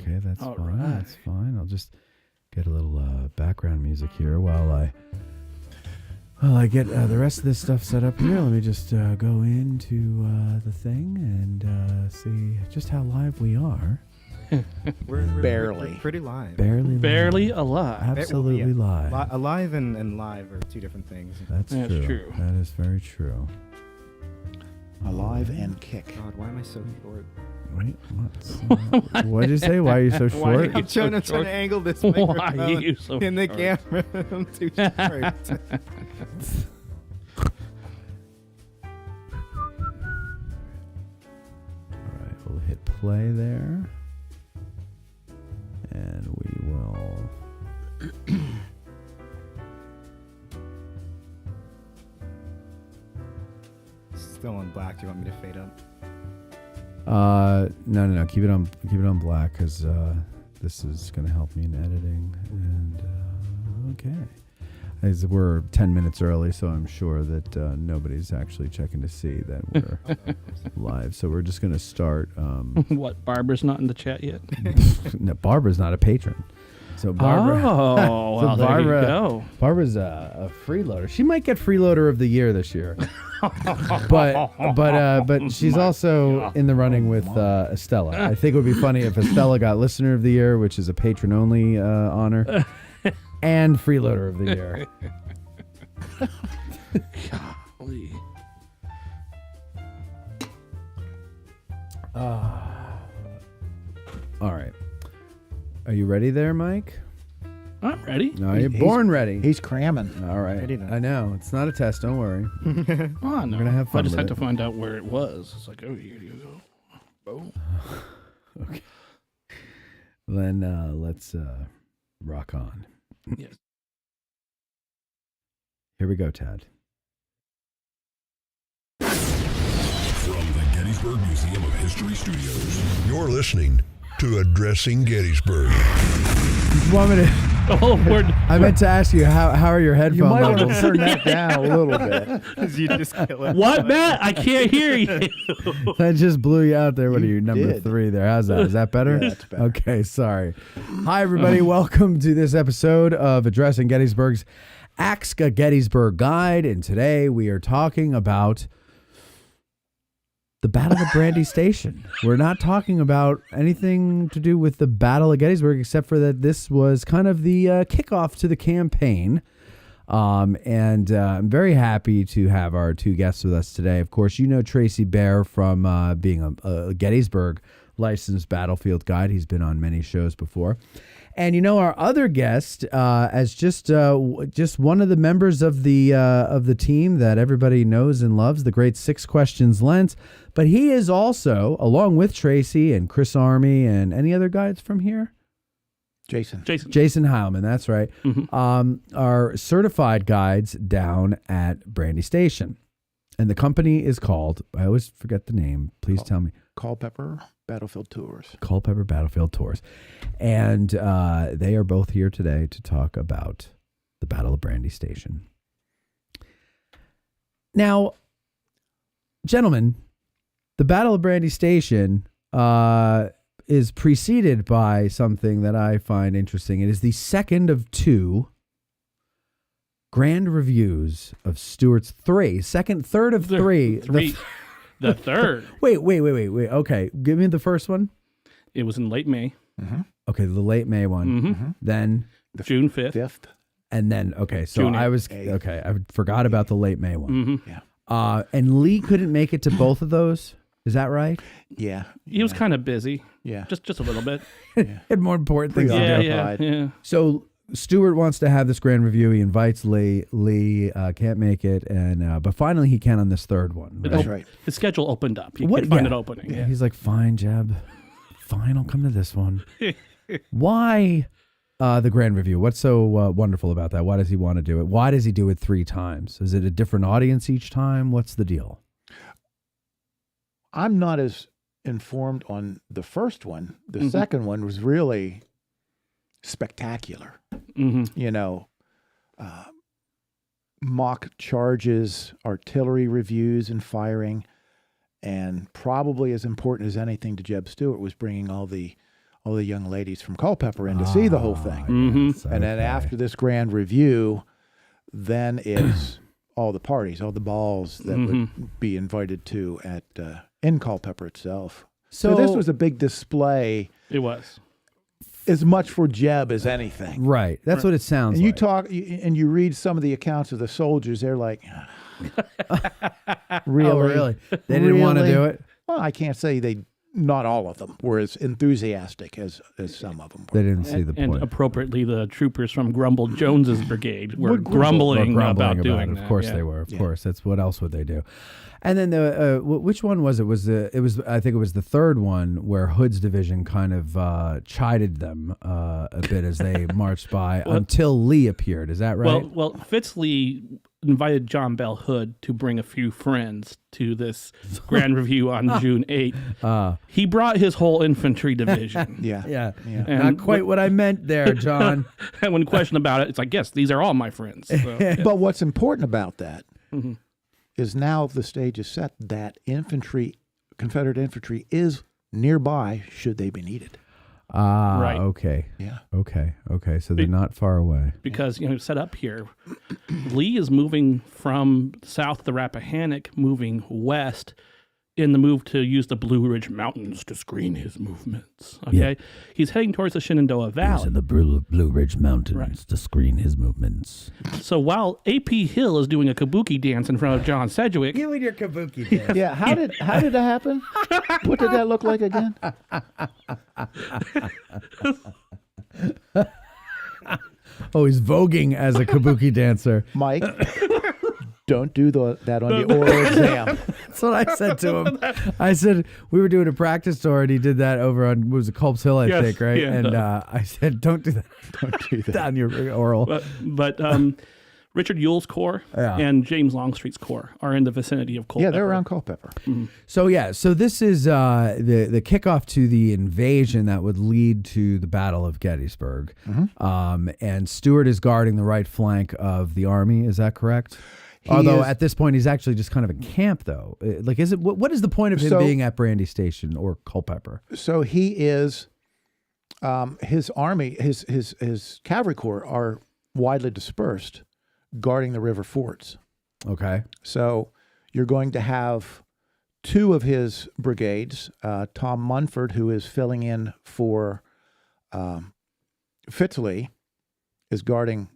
Okay, that's All fine. right. That's fine. I'll just get a little background music here while I get the rest of this stuff set up here. Let me just go into the thing and see just how live we are. We're Barely. pretty live. Barely alive. Absolutely live. Alive and live are two different things. That's true. That is very true. Alive and kick. God, why am I so short? Wait, what did you say? Why are you so Why are short? you I'm trying to angle this Why microphone are you so in the short? camera. I'm too short. All right, we'll hit play there. And we will... Still on black. Do you want me to fade up? No. Keep it on black because this is going to help me in editing. And okay, as we're 10 minutes early, so I'm sure that nobody's actually checking to see that we're live. So we're just going to start. What? Barbara's not in the chat yet? No, Barbara's not a patron. So Barbara. Oh, well, there you go. Barbara's a freeloader. She might get freeloader of the year this year. but she's also in the running with Estella. I think it would be funny if Estella got listener of the year, which is a patron only honor, and freeloader of the year. Golly. All right. Are you ready there, Mike? I'm ready. No, you're born ready. He's cramming. All right. Ready to- I know. It's not a test. Don't worry. Oh, no. We're gonna have fun I just with had it. to find out where it was. It's like, oh, here you go. Boom. Okay. Then let's rock on. Yes. Here we go, Tad. From the Gettysburg Museum of History Studios, you're listening to Addressing Gettysburg. Want me to? Oh, I meant to ask you how are your headphones? You might want to levels? turn that down a little bit. You just kill it. what, Matt? I can't hear you. I just blew you out there. What are You you, number did. 3 there? How's that? Is that better? Yeah, that's better. Okay, sorry. Hi, everybody. Welcome to this episode of Addressing Gettysburg's Ask a Gettysburg Guide. And today we are talking about the Battle of Brandy Station. We're not talking about anything to do with the Battle of Gettysburg, except for that this was kind of the kickoff to the campaign. And I'm very happy to have our two guests with us today. Of course, you know Tracy Baer from being a Gettysburg licensed battlefield guide. He's been on many shows before. And you know our other guest as just one of the members of the team that everybody knows and loves, the great Six Questions Lent. But he is also, along with Tracy and Chris Army and any other guides from here, Jason. Jason Heilman, that's right, are certified guides down at Brandy Station. And the company is called, I always forget the name, please tell me. Culpeper Battlefield Tours. Culpeper Battlefield Tours. And they are both here today to talk about the Battle of Brandy Station. Now, gentlemen, the Battle of Brandy Station is preceded by something that I find interesting. It is the second of two grand reviews of Stuart's third of three. The third. Wait. Okay, give me the first one. It was in late May. Okay, the late May one. Then June 5th. 5th. and then okay, so June I was 8th. okay. I forgot about the late May one. Yeah. And Lee couldn't make it to both of those. Is that right? Yeah. He was kind of busy. Yeah. Just a little bit. Had more important things to do. Yeah. So Stuart wants to have this grand review. He invites Lee. Lee can't make it, and but finally he can on this third one. Right? That's right. The schedule opened up. You What- could find yeah. it opening. Yeah, he's like, fine, Jeb. Fine, I'll come to this one. Why the grand review? What's so wonderful about that? Why does he want to do it? Why does he do it 3 times? Is it a different audience each time? What's the deal? I'm not as informed on the first one. The second one was really spectacular. You know, mock charges, artillery reviews and firing, and probably as important as anything to Jeb Stuart was bringing all the all the young ladies from Culpeper in to see the whole thing. Yes, And then okay. after this grand review, then it's all the parties, all the balls that would be invited to at in Culpeper itself. So this was a big display, It was. as much for Jeb as anything. Right. That's what it sounds And you like. talk and you read some of the accounts of the soldiers. They're like, really, Oh, really? They didn't want to Really? do it? Well, I can't say not all of them were as enthusiastic as some of them They were. didn't see the And point. appropriately, the troopers from Grumble Jones's brigade were Were grumbling, Grumbling about doing it. that. Of course yeah. they were. Of Yeah. course. That's what else would they do? And then which one was it? I think it was the third one where Hood's division kind of chided them a bit as they marched by until Lee appeared. Is that right? Well, Fitzlee invited John Bell Hood to bring a few friends to this grand review on June 8th. He brought his whole infantry division. Yeah. yeah. And Not quite what I meant there, John. And when questioned about it, it's like, yes, these are all my friends. So, yeah. But what's important about that is now the stage is set that Confederate infantry is nearby should they be needed. Right. Okay. Yeah. Okay. So they're not far away. Because, set up here, Lee is moving from south of the Rappahannock, moving west in the move to use the Blue Ridge Mountains to screen his movements. Okay. He's heading towards the Shenandoah Valley. the Blue Ridge Mountains Right. to screen his movements. So while A.P. Hill is doing a kabuki dance in front of John Sedgwick, You and your kabuki dance. Yeah. How did that happen? What did that look like again? Oh, he's voguing as a kabuki dancer. Mike, don't do that on the oral exam. That's what I said to him. I said we were doing a practice tour, and he did that over on what was it, Culp's Hill, I Yes, think, right? yeah. And I said, don't do that. Don't do that. On your oral. but Richard Ewell's corps and James Longstreet's corps are in the vicinity of Culpeper. Yeah, they're around Culpeper. So this is the kickoff to the invasion that would lead to the Battle of Gettysburg. And Stuart is guarding the right flank of the army. Is that correct? Although is- at this point he's actually just kind of in camp, though. Like, is it what is the point of him So- being at Brandy Station or Culpeper? So he is, his army, his cavalry corps are widely dispersed, guarding the river forts. Okay. So you're going to have two of his brigades, Tom Munford, who is filling in for Fitzlee, is guarding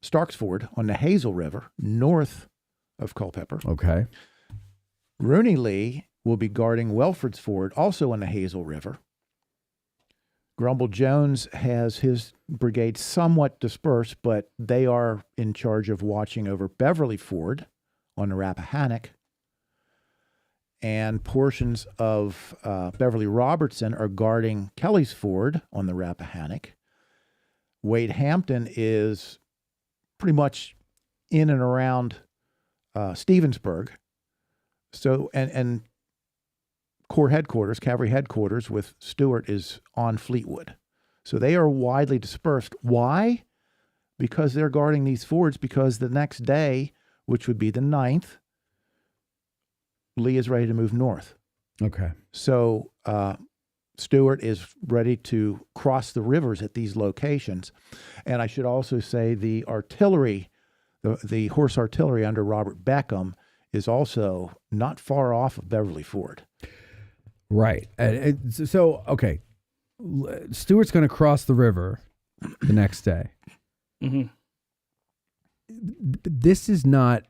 Stark's Ford on the Hazel River, north of Culpeper. Okay. Rooney Lee will be guarding Welford's Ford, also on the Hazel River. Grumble Jones has his brigade somewhat dispersed, but they are in charge of watching over Beverly Ford on the Rappahannock. And portions of Beverly Robertson are guarding Kelly's Ford on the Rappahannock. Wade Hampton is pretty much in and around Stevensburg. So, and Corps headquarters, cavalry headquarters with Stuart is on Fleetwood. So they are widely dispersed. Why? Because they're guarding these fords, because the next day, which would be the 9th, Lee is ready to move north. Okay. So Stuart is ready to cross the rivers at these locations. And I should also say the artillery, the horse artillery under Robert Beckham is also not far off of Beverly Ford. Right. So, okay. Stuart's going to cross the river the next day. This is not.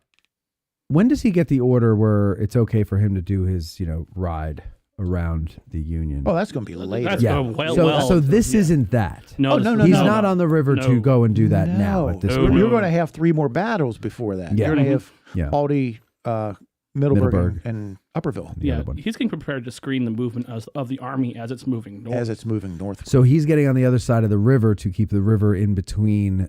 When does he get the order where it's okay for him to do his, ride around the Union? Oh, that's going to be later. That's So this isn't that. No, no, He's no. not on the river to No. go and do that now at this No, point. You're going to have 3 more battles before that. Yeah. You're going to have Yeah. Aldie, Middleburg, Middleburg. and Upperville The Yeah, other one. he's getting prepared to screen the movement of the army as it's moving north. as it's moving north. So he's getting on the other side of the river to keep the river in between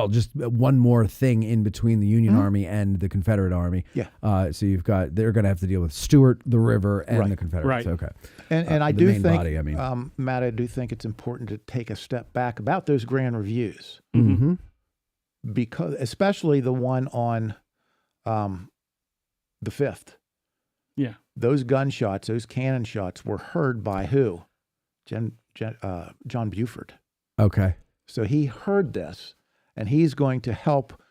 just one more thing in between the Union Army and the Confederate Army. Yeah. So they're going to have to deal with Stuart, the river, and Right. the Confederates. Right. Okay. And I the do main think, body, I mean. Matt, I do think it's important to take a step back about those grand reviews, Mm-hmm. because especially the one on the 5th. Yeah. Those gunshots, those cannon shots were heard by who? John Buford. Okay. So he heard this, and he's going to help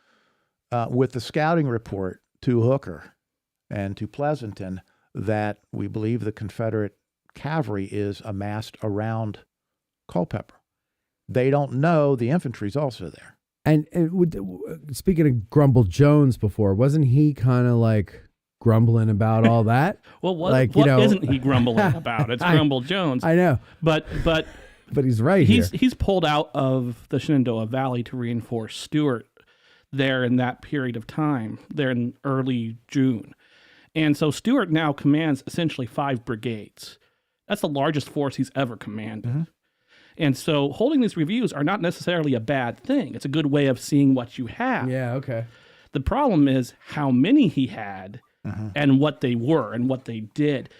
with the scouting report to Hooker and to Pleasanton that we believe the Confederate cavalry is amassed around Culpeper. They don't know the infantry's also there. And speaking of Grumble Jones before, wasn't he kind of like grumbling about all that? Well, what Like, isn't he grumbling about? It's Grumble Jones. I know. But he's right here. he's pulled out of the Shenandoah Valley to reinforce Stuart there in that period of time, there in early June. And so Stuart now commands essentially 5 brigades. That's the largest force he's ever commanded. Mm-hmm. And so holding these reviews are not necessarily a bad thing. It's a good way of seeing what you have. Yeah, okay. The problem is how many he had and what they were and what they did.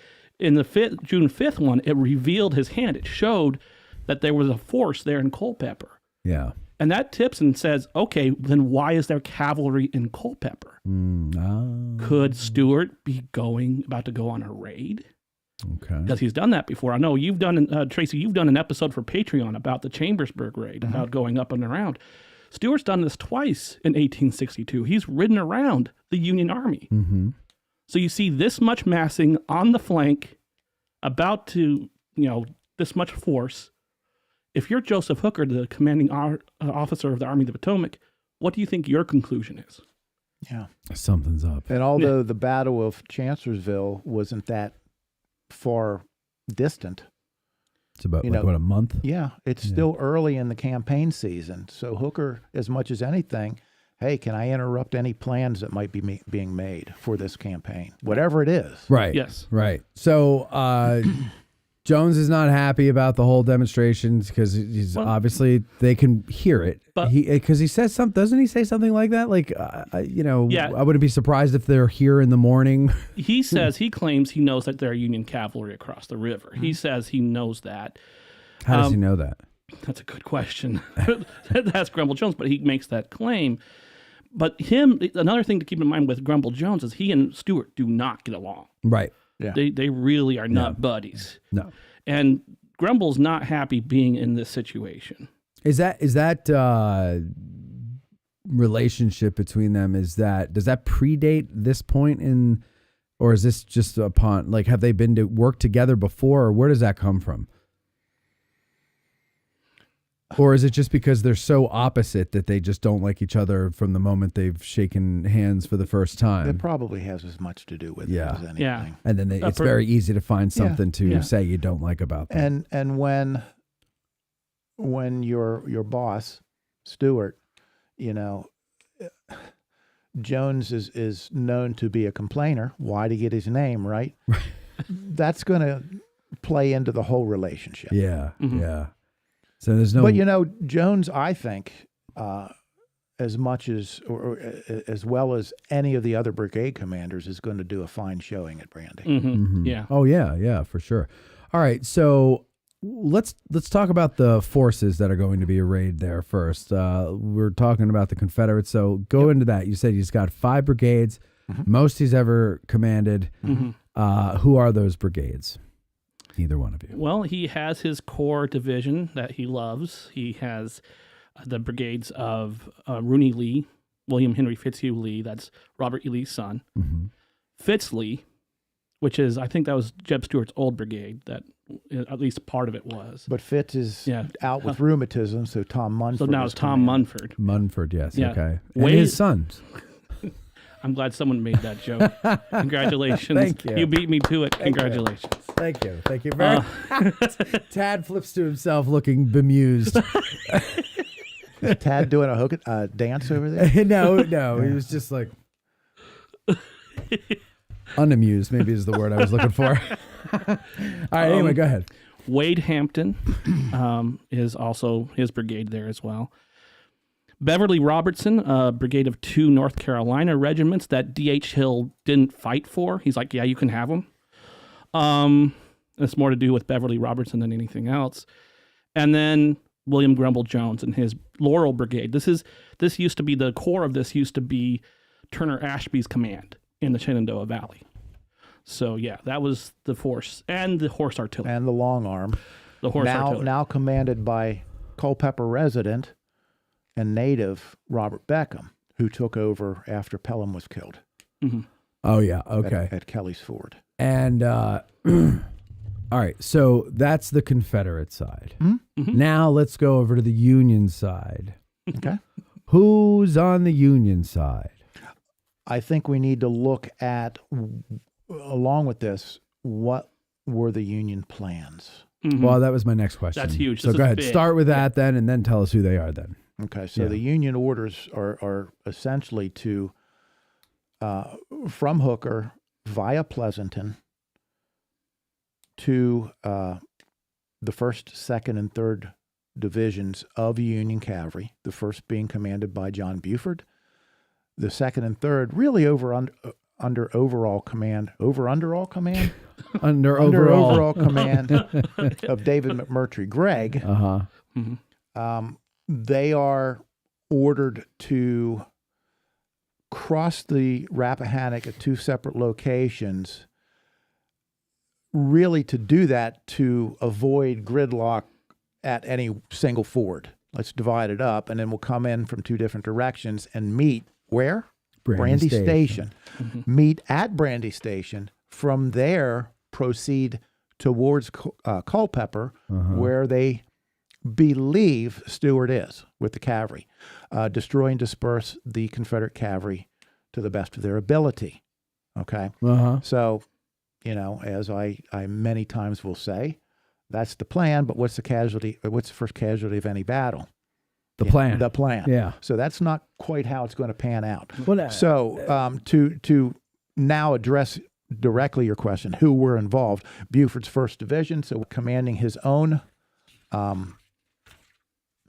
In the June 5th one, it revealed his hand. It showed that there was a force there in Culpeper. Yeah. And that tips and says, okay, then why is there cavalry in Culpeper? Could Stuart be about to go on a raid? Okay. Because he's done that before. I know you've done, Tracy, you've done an episode for Patreon about the Chambersburg raid, about going up and around. Stuart's done this twice in 1862. He's ridden around the Union Army. Mm-hmm. So you see this much massing on the flank, about to, this much force. If you're Joseph Hooker, the commanding officer of the Army of the Potomac, what do you think your conclusion is? Yeah. Something's up. And although the Battle of Chancellorsville wasn't that far distant. It's about, a month? Yeah. It's still early in the campaign season. So Hooker, as much as anything, hey, can I interrupt any plans that might be being made for this campaign? Whatever it is. Right. Yes. Right. So Jones is not happy about the whole demonstrations because he's obviously they can hear it. But because he says something, doesn't he say something like that? Like, I wouldn't be surprised if they're here in the morning. He claims he knows that there are Union cavalry across the river. He says he knows that. How does he know that? That's a good question. That's Grumble Jones, but he makes that claim. But another thing to keep in mind with Grumble Jones is he and Stuart do not get along. Right. Yeah. They really are not buddies. No. And Grumble's not happy being in this situation. Is that relationship between them, does that predate this point in, or is this just upon, like, have they been to work together before, or where does that come from? Or is it just because they're so opposite that they just don't like each other from the moment they've shaken hands for the first time? It probably has as much to do with it as anything. Yeah. And then it's very easy to find something to say you don't like about them. And when your boss, Stuart, Jones is known to be a complainer. Why to get his name, right? That's going to play into the whole relationship. Yeah. Mm-hmm. Yeah. So there's no. But Jones, I think, as much as or as well as any of the other brigade commanders, is going to do a fine showing at Brandy. Mm-hmm. Mm-hmm. Yeah. Oh yeah, for sure. All right, so let's talk about the forces that are going to be arrayed there first. We're talking about the Confederates, so go into that. You said he's got 5 brigades, most he's ever commanded. Mm-hmm. Who are those brigades? Either one of you. Well, he has his core division that he loves. He has the brigades of Rooney Lee, William Henry Fitzhugh Lee, that's Robert E. Lee's son. Mm-hmm. Fitz Lee, which is, I think that was Jeb Stuart's old brigade, that at least part of it was. But Fitz is out with rheumatism, so Tom Munford. So now it's Tom Munford. Munford, yes, yeah. Okay. And his sons. I'm glad someone made that joke. Congratulations. Thank you. You beat me to it. Congratulations. Thank you. Thank you very much. Tad flips to himself looking bemused. Is Tad doing a dance over there? No. He was just like unamused, maybe is the word I was looking for. All right, anyway, go ahead. Wade Hampton is also his brigade there as well. Beverly Robertson, a brigade of 2 North Carolina regiments that D.H. Hill didn't fight for. He's like, yeah, you can have them. It's more to do with Beverly Robertson than anything else. And then William Grumble Jones and his Laurel Brigade. This used to be, the core of this used to be Turner Ashby's command in the Shenandoah Valley. So yeah, that was the force and the horse artillery. And the long arm. The horse artillery. Now commanded by Culpeper resident and native Robert Beckham, who took over after Pelham was killed. Mm-hmm. Oh yeah, okay. At Kelly's Ford. And all right, so that's the Confederate side. Mm-hmm. Now let's go over to the Union side. Okay. Who's on the Union side? I think we need to look at, along with this, what were the Union plans? Mm-hmm. Well, that was my next question. That's huge. So This go is ahead, big. start with that then, and then tell us who they are then. Okay, so Yeah. the Union orders are essentially to, from Hooker via Pleasanton to the 1st, 2nd, and 3rd Divisions of Union Cavalry, the 1st being commanded by John Buford, the 2nd and 3rd really under overall command Under under overall. overall command of David McMurtry Gregg. Uh-huh. Mm-hmm. They are ordered to cross the Rappahannock at 2 separate locations, really to do that to avoid gridlock at any single ford. Let's divide it up, and then we'll come in from 2 different directions and meet where? Brandy Station. Mm-hmm. Meet at Brandy Station. From there, proceed towards Culpeper, where they believe Stewart is with the cavalry. Destroy and disperse the Confederate cavalry to the best of their ability. Okay? Uh-huh. So, as I many times will say, that's the plan, but what's the casualty? What's the first casualty of any battle? The plan. The plan. Yeah. So that's not quite how it's going to pan out. Well, So to now address directly your question, who were involved? Buford's 1st Division, so commanding his own.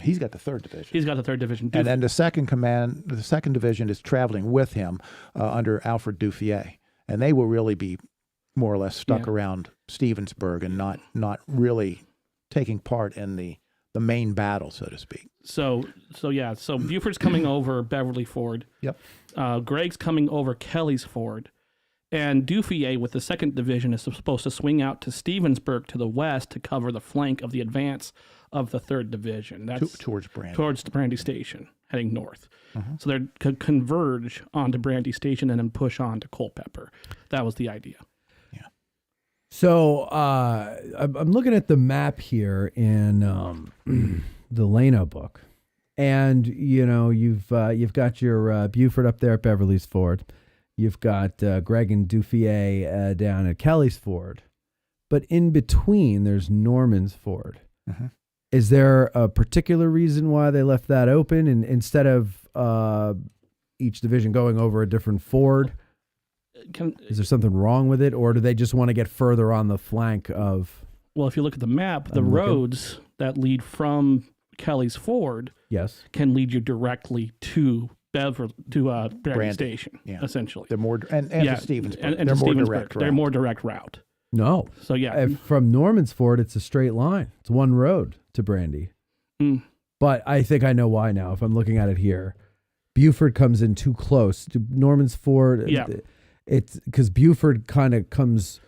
He's got the 3rd Division. He's got the 3rd Division. And then the 2nd Division is traveling with him under Alfred Duffier, and they will really be more or less stuck around Stevensburg and not really taking part in the main battle, so to speak. So Buford's coming over Beverly Ford. Yep. Gregg's coming over Kelly's Ford. And Duffier with the 2nd Division is supposed to swing out to Stevensburg to the west to cover the flank of the advance of the 3rd Division. That's Towards Brandy. towards the Brandy Station, heading north. So they could converge onto Brandy Station and then push on to Culpeper. That was the idea. So I'm looking at the map here in the Leno book, and you've got your Buford up there at Beverly's Ford, you've got Gregg and Duffier down at Kelly's Ford, but in between there's Norman's Ford. Mm-hmm. Is there a particular reason why they left that open, and instead of each division going over a different ford? Is there something wrong with it, or do they just want to get further on the flank of? Well, if you look at the map, the roads that lead from Kelly's Ford Yes. can lead you directly to Brandy Station, Yeah. essentially. They're more and to Stevensburg. And they're to more Stevensburg. direct. They're route. more direct route. No. So yeah, From Norman's Ford, it's a straight line. It's one road to Brandy. Mm. But I think I know why now. If I'm looking at it here, Buford comes in too close to Norman's Ford. Yeah. It's because Buford kind of comes,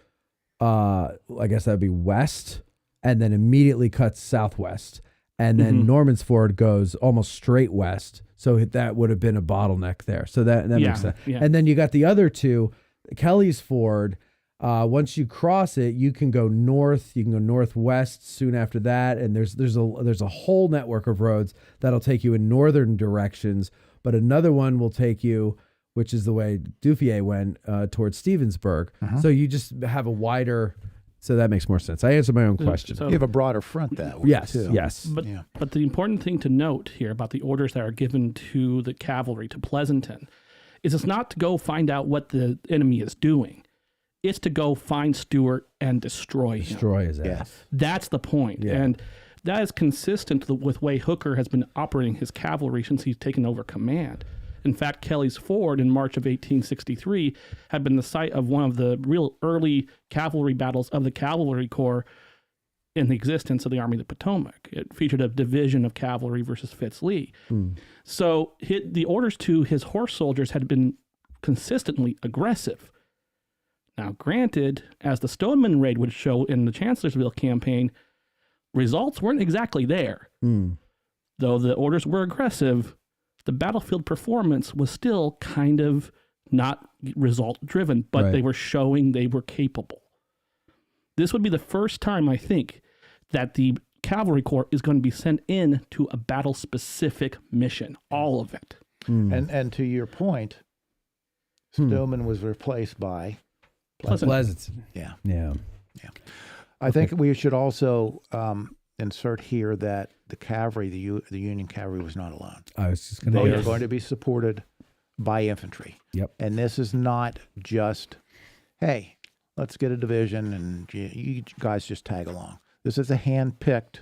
I guess that'd be west, and then immediately cuts southwest. And then Norman's Ford goes almost straight west. So that would have been a bottleneck there. So that makes sense. Yeah. And then you got the other two, Kelly's Ford. Once you cross it, you can go north. You can go northwest soon after that, and there's a whole network of roads that'll take you in northern directions. But another one will take you, which is the way Duffier went, towards Stevensburg. So you just have a wider. So that makes more sense. I answered my own question. So- You have a broader front that way. Yes, too. yes. But the important thing to note here about the orders that are given to the cavalry, to Pleasanton, is it's not to go find out what the enemy is doing. It's to go find Stewart and destroy him. Destroy his ass. Yes. That's the point. Yeah. And that is consistent with the way Hooker has been operating his cavalry since he's taken over command. In fact, Kelly's Ford in March of 1863 had been the site of one of the real early cavalry battles of the Cavalry Corps in the existence of the Army of the Potomac. It featured a division of cavalry versus Fitz Lee. So the orders to his horse soldiers had been consistently aggressive. Now, granted, as the Stoneman raid would show in the Chancellorsville campaign, results weren't exactly there. Though the orders were aggressive, the battlefield performance was still kind of not result-driven, but Right. they were showing they were capable. This would be the first time, I think, that the Cavalry Corps is going to be sent in to a battle-specific mission, all of it. And to your point, Stoneman was replaced by Pleasanton. yeah. Yeah. I think we should also insert here that the cavalry, the Union cavalry, was not alone. I was just going They to. are going to be supported by infantry. Yep. And this is not just, hey, let's get a division and you guys just tag along. This is a hand-picked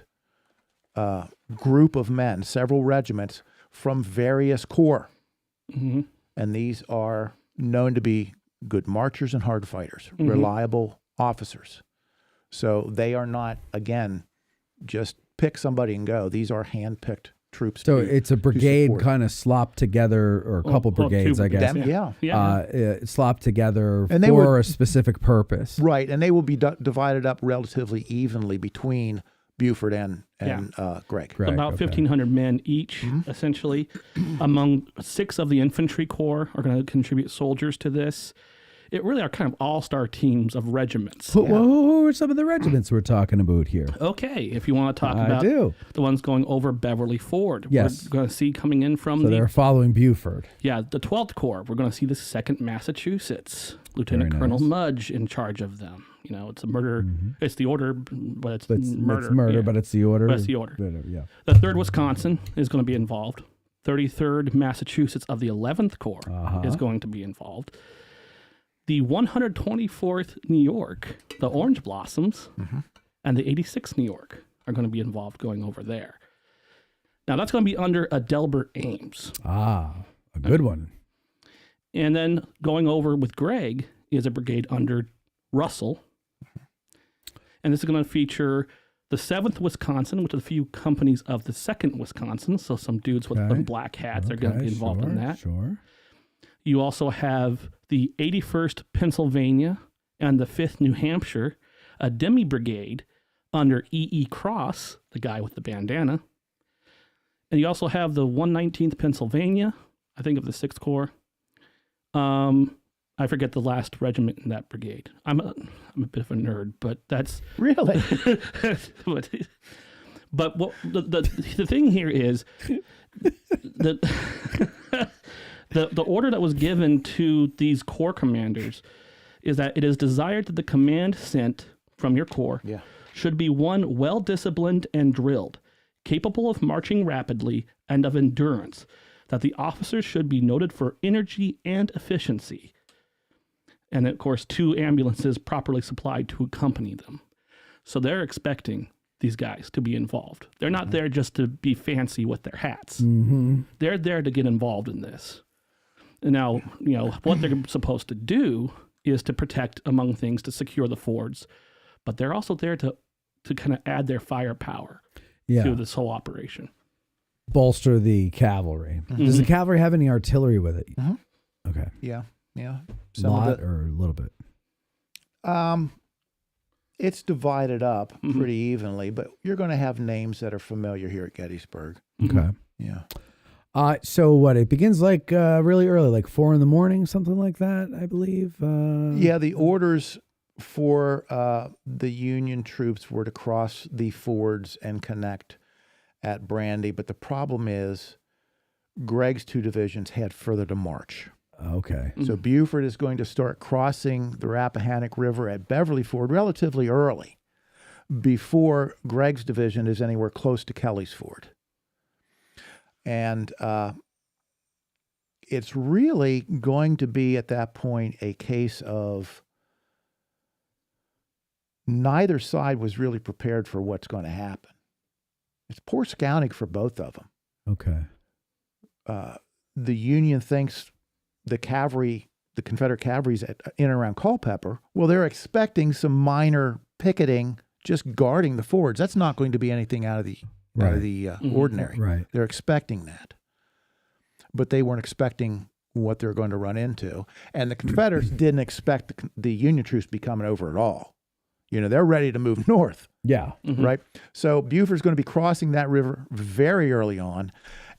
group of men, several regiments from various corps. Mm-hmm. And these are known to be good marchers and hard fighters, reliable officers. So they are not, again, just pick somebody and go. These are hand-picked troops. So to- it's a to brigade support. kind of slopped together, or a couple well, brigades, two I guess. Them, yeah. Yeah. Slopped together And they for would- a specific purpose. Right, and they will be divided up relatively evenly between Buford and Gregg. Correct, About okay. 1,500 men each, essentially. Among 6 of the infantry corps are going to contribute soldiers to this. It really are kind of all-star teams of regiments. Who are some of the regiments we're talking about here? Okay, if you want to talk I about do. the ones going over Beverly Ford, Yes. we're going to see coming in from So they're following Buford. the 12th Corps. We're going to see the 2nd Massachusetts. Lieutenant Very Colonel nice. Mudge in charge of them. You know, it's a murder. It's the order, but it's murder. It's murder, yeah. but it's the order. But it's the order. Whatever, yeah. The 3rd Wisconsin is going to be involved. 33rd Massachusetts of the 11th Corps is going to be involved. The 124th New York, the Orange Blossoms, and the 86th New York are going to be involved going over there. Now, that's going to be under Adelbert Ames. A good one. And then going over with Gregg is a brigade under Russell. And this is going to feature the 7th Wisconsin, which is a few companies of the 2nd Wisconsin. So some dudes with Okay. black hats are going to be involved in that. Sure. You also have the 81st Pennsylvania and the 5th New Hampshire, a demi-brigade under E.E. Cross, the guy with the bandana. And you also have the 119th Pennsylvania, I think of the 6th Corps. I forget the last regiment in that brigade. I'm a bit of a nerd, but that's Really? but what the thing here is the order that was given to these corps commanders is that it is desired that the command sent from your corps Yeah. should be one well disciplined and drilled, capable of marching rapidly and of endurance, that the officers should be noted for energy and efficiency. And of course, 2 ambulances properly supplied to accompany them. So they're expecting these guys to be involved. They're not there just to be fancy with their hats. They're there to get involved in this. And now, you know, what they're supposed to do is to protect, among things, to secure the fords. But they're also there to kind of add their firepower to this whole operation. Bolster the cavalry. Does the cavalry have any artillery with it? Okay. Yeah. A Some lot of or a little bit? it's divided up pretty evenly, but you're going to have names that are familiar here at Gettysburg. Okay. Yeah. So what? It begins like really early, like 4 a.m, something like that, I believe. Yeah, the orders for the Union troops were to cross the fords and connect at Brandy, but the problem is Gregg's 2 divisions had further to march. Okay. So Buford is going to start crossing the Rappahannock River at Beverly Ford relatively early, before Gregg's division is anywhere close to Kelly's Ford. And it's really going to be at that point a case of neither side was really prepared for what's going to happen. It's poor scouting for both of them. Okay. The Union thinks the Confederate cavalry's in and around Culpeper. Well, they're expecting some minor picketing, just guarding the fords. That's not going to be anything out of the ordinary. Right. They're expecting that, but they weren't expecting what they're going to run into. And the Confederates didn't expect the Union troops to be coming over at all. You know, they're ready to move north, Yeah. right? So Buford's going to be crossing that river very early on,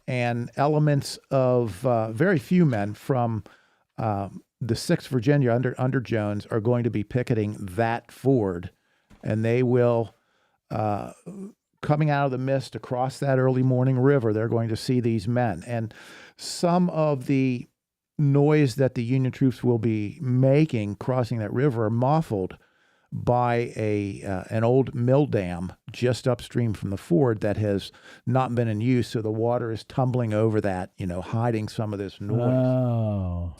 and elements of very few men from the 6th Virginia under Jones are going to be picketing that ford, and they will, coming out of the mist across that early morning river, they're going to see these men. And some of the noise that the Union troops will be making crossing that river are muffled by an old mill dam just upstream from the ford that has not been in use, so the water is tumbling over that, you know, hiding some of this noise. Oh.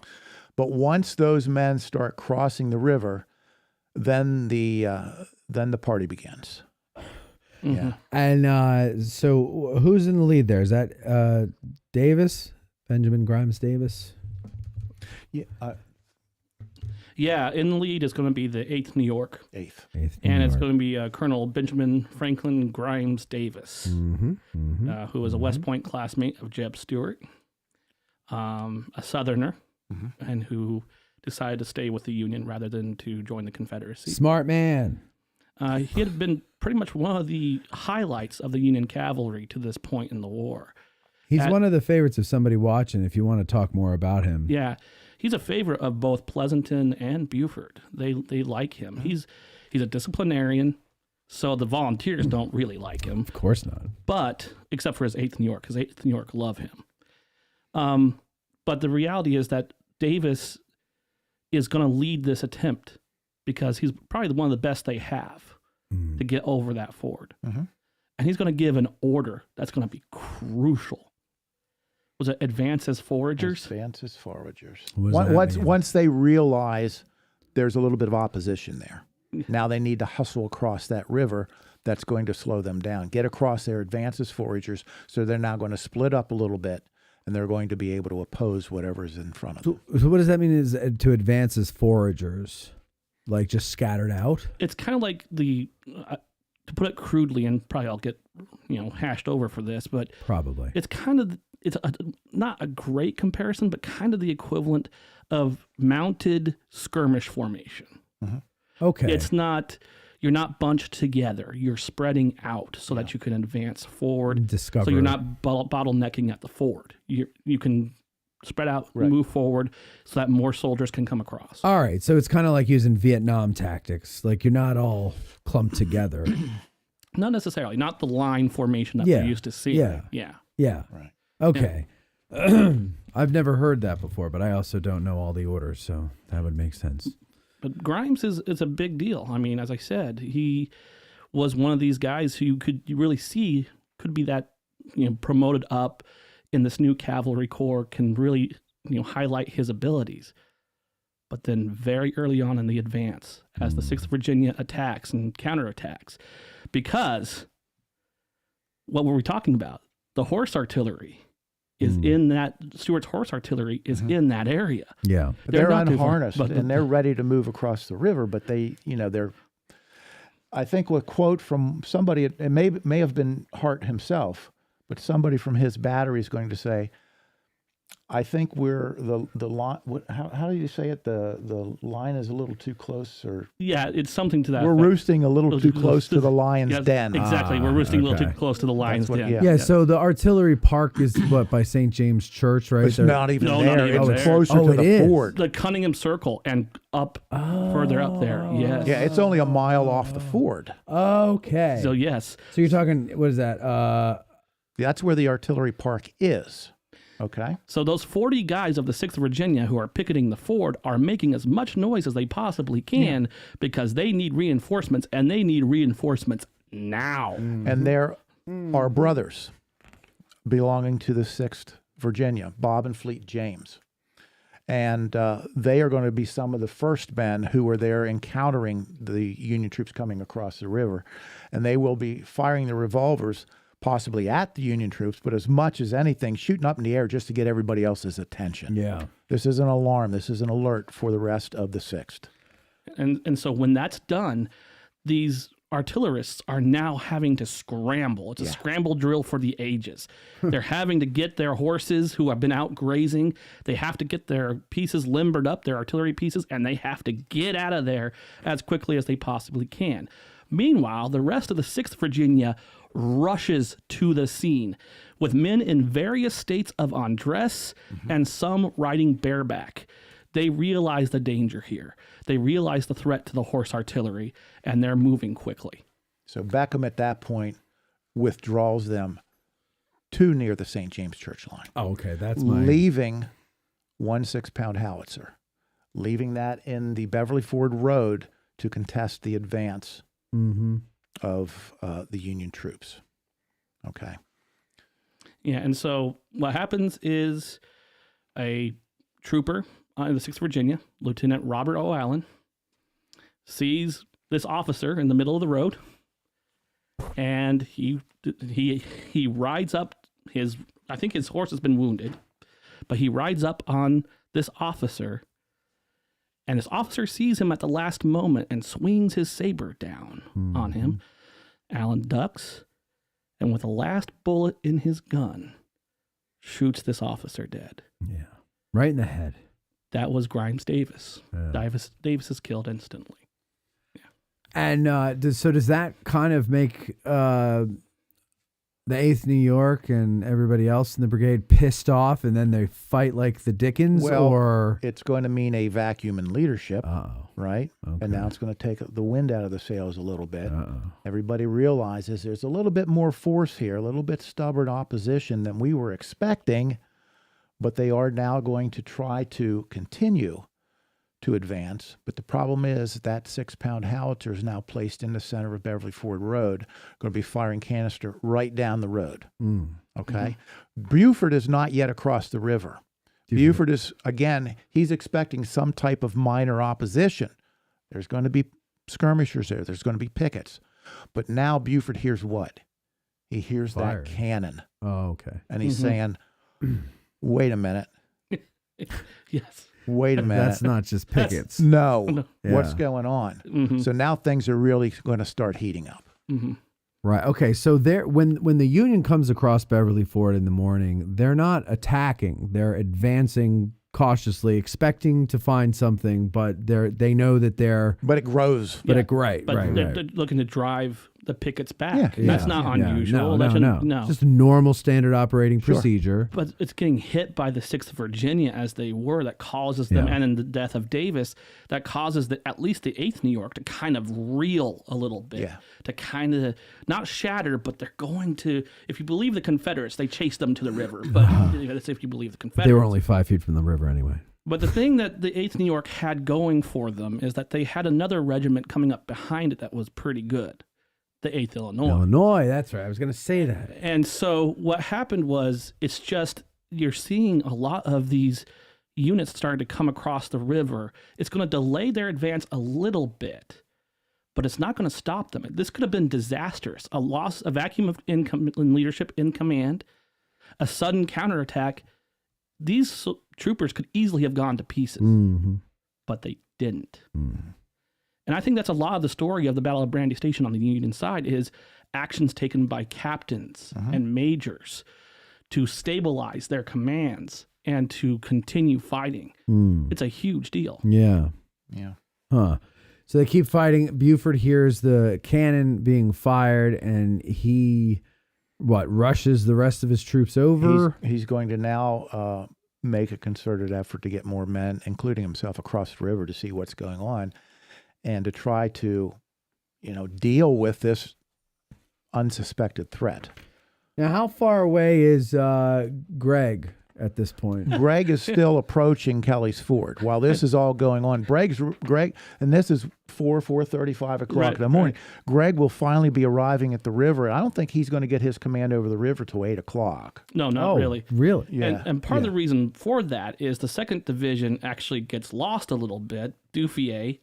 But once those men start crossing the river, then the party begins. Yeah. And so who's in the lead there? Is that Davis? Benjamin Grimes Davis? Yeah. Yeah, in the lead is going to be the 8th New York. 8th. And it's going to be Colonel Benjamin Franklin Grimes Davis, who was a West Point classmate of Jeb Stuart, a Southerner, and who decided to stay with the Union rather than to join the Confederacy. Smart man. He had been pretty much one of the highlights of the Union cavalry to this point in the war. He's one of the favorites of somebody watching if you want to talk more about him. Yeah. He's a favorite of both Pleasanton and Buford. They like him. He's a disciplinarian, so the volunteers don't really like him. Of course not. But except for his 8th New York, because 8th New York love him. But the reality is that Davis is going to lead this attempt because he's probably one of the best they have to get over that ford. And he's going to give an order that's going to be crucial. Was it advance as foragers? Advance as foragers. Once they realize there's a little bit of opposition there, now they need to hustle across that river. That's going to slow them down. Get across there, advance as foragers. So they're now going to split up a little bit, and they're going to be able to oppose whatever's in front of them. So what does that mean? Is to advance as foragers, like just scattered out? It's kind of like to put it crudely, and probably I'll get hashed over for this, but Probably. it's kind of not a great comparison, but kind of the equivalent of mounted skirmish formation. Okay. It's not, you're not bunched together. You're spreading out so that you can advance forward. Discover. So you're not bottlenecking at the ford. You can spread out, move forward so that more soldiers can come across. All right. So it's kind of like using Vietnam tactics. Like you're not all clumped together. Not necessarily. Not the line formation that we're used to seeing. Yeah. Right. Okay. I've never heard that before, but I also don't know all the orders, so that would make sense. But Grimes is a big deal. I mean, as I said, he was one of these guys who you really see could be that promoted up in this new cavalry corps, can really highlight his abilities. But then very early on in the advance, as the 6th Virginia attacks and counterattacks, because what were we talking about? The horse artillery is in that, Stuart's horse artillery is in that area. Yeah. But they're not too far, unharnessed but- and they're ready to move across the river, but I think a quote from somebody, it may have been Hart himself, but somebody from his battery is going to say, I think we're the line. How do you say it? The line is a little too close, or Yeah, it's something to that we're effect. roosting a little too close to the lion's Yeah, den. Exactly. We're roosting a little okay. too close to the lion's what- den. yeah. Yeah, so the artillery park is what, by St. James Church, right? It's not even No, not there. even It's there. closer Oh, to it the is. ford. The Cunningham Circle and up further up there. Yes. Yeah, it's only a mile off the ford. Okay. So yes. So you're talking, what is that? That's where the artillery park is. Okay. So those 40 guys of the 6th Virginia who are picketing the ford are making as much noise as they possibly can because they need reinforcements, and they need reinforcements now. And there are brothers belonging to the 6th Virginia, Bob and Fleet James. And they are going to be some of the first men who are there encountering the Union troops coming across the river. And they will be firing the revolvers possibly at the Union troops, but as much as anything, shooting up in the air just to get everybody else's attention. Yeah. This is an alarm. This is an alert for the rest of the 6th. And so when that's done, these artillerists are now having to scramble. It's a scramble drill for the ages. They're having to get their horses who have been out grazing. They have to get their pieces limbered up, their artillery pieces, and they have to get out of there as quickly as they possibly can. Meanwhile, the rest of the 6th Virginia rushes to the scene with men in various states of undress and some riding bareback. They realize the danger here. They realize the threat to the horse artillery, and they're moving quickly. So Beckham at that point withdraws them too near the St. James Church line. Oh, okay. That's my... Leaving 1 6-pound howitzer, leaving that in the Beverly Ford Road to contest the advance of the Union troops. Okay. Yeah, and so what happens is a trooper in the 6th Virginia, Lieutenant Robert O. Allen, sees this officer in the middle of the road, and he rides up his, I think his horse has been wounded, but he rides up on this officer, and this officer sees him at the last moment and swings his saber down on him. Allen ducks, and with the last bullet in his gun, shoots this officer dead. Yeah. Right in the head. That was Grimes Davis. Yeah. Davis is killed instantly. And does that kind of make the 8th New York and everybody else in the brigade pissed off, and then they fight like the Dickens? Well, or it's going to mean a vacuum in leadership, Uh-oh. right? Okay. And now it's going to take the wind out of the sails a little bit. Uh-oh. Everybody realizes there's a little bit more force here, a little bit stubborn opposition than we were expecting, but they are now going to try to continue to advance. But the problem is that 6-pound howitzer is now placed in the center of Beverly Ford Road, going to be firing canister right down the road. Okay? Buford is not yet across the river. Buford is, again, he's expecting some type of minor opposition. There's going to be skirmishers there. There's going to be pickets. But now Buford hears what? He hears Fire. that cannon. Oh, okay. And he's saying, wait a minute. Yes. Wait a minute. That's not just pickets. No. Yeah. What's going on? So now things are really going to start heating up. Right. Okay. So there, when the Union comes across Beverly Ford in the morning, they're not attacking. They're advancing cautiously, expecting to find something, but they know that they're. But it grows. But Yeah. it right. But right. they're looking to drive the pickets back. Yeah. That's not unusual. No. Just a normal standard operating procedure. But it's getting hit by the 6th Virginia as they were that causes them, and in the death of Davis, that causes at least the 8th New York to kind of reel a little bit. Yeah. To kind of not shatter, but they're going to, if you believe the Confederates, they chased them to the river. But that's if you believe the Confederates. They were only 5 feet from the river anyway. But the thing that the 8th New York had going for them is that they had another regiment coming up behind it that was pretty good. The 8th Illinois. That's right. I was going to say that. And so what happened was, it's just, you're seeing a lot of these units starting to come across the river. It's going to delay their advance a little bit, but it's not going to stop them. This could have been disastrous. A vacuum of in leadership in command, a sudden counterattack. These troopers could easily have gone to pieces, but they didn't. And I think that's a lot of the story of the Battle of Brandy Station on the Union side is actions taken by captains and majors to stabilize their commands and to continue fighting. It's a huge deal. Yeah. Yeah. Huh. So they keep fighting. Buford hears the cannon being fired, and he, rushes the rest of his troops over? He's going to now make a concerted effort to get more men, including himself, across the river to see what's going on and to try to, deal with this unsuspected threat. Now, how far away is Greg at this point? Greg is still approaching Kelly's Ford while this is all going on. Greg, and this is 4:35 o'clock in the morning. Right. Greg will finally be arriving at the river. I don't think he's going to get his command over the river till 8 o'clock. No, not really. Really? Yeah. And part of the reason for that is the 2nd Division actually gets lost a little bit. Duffier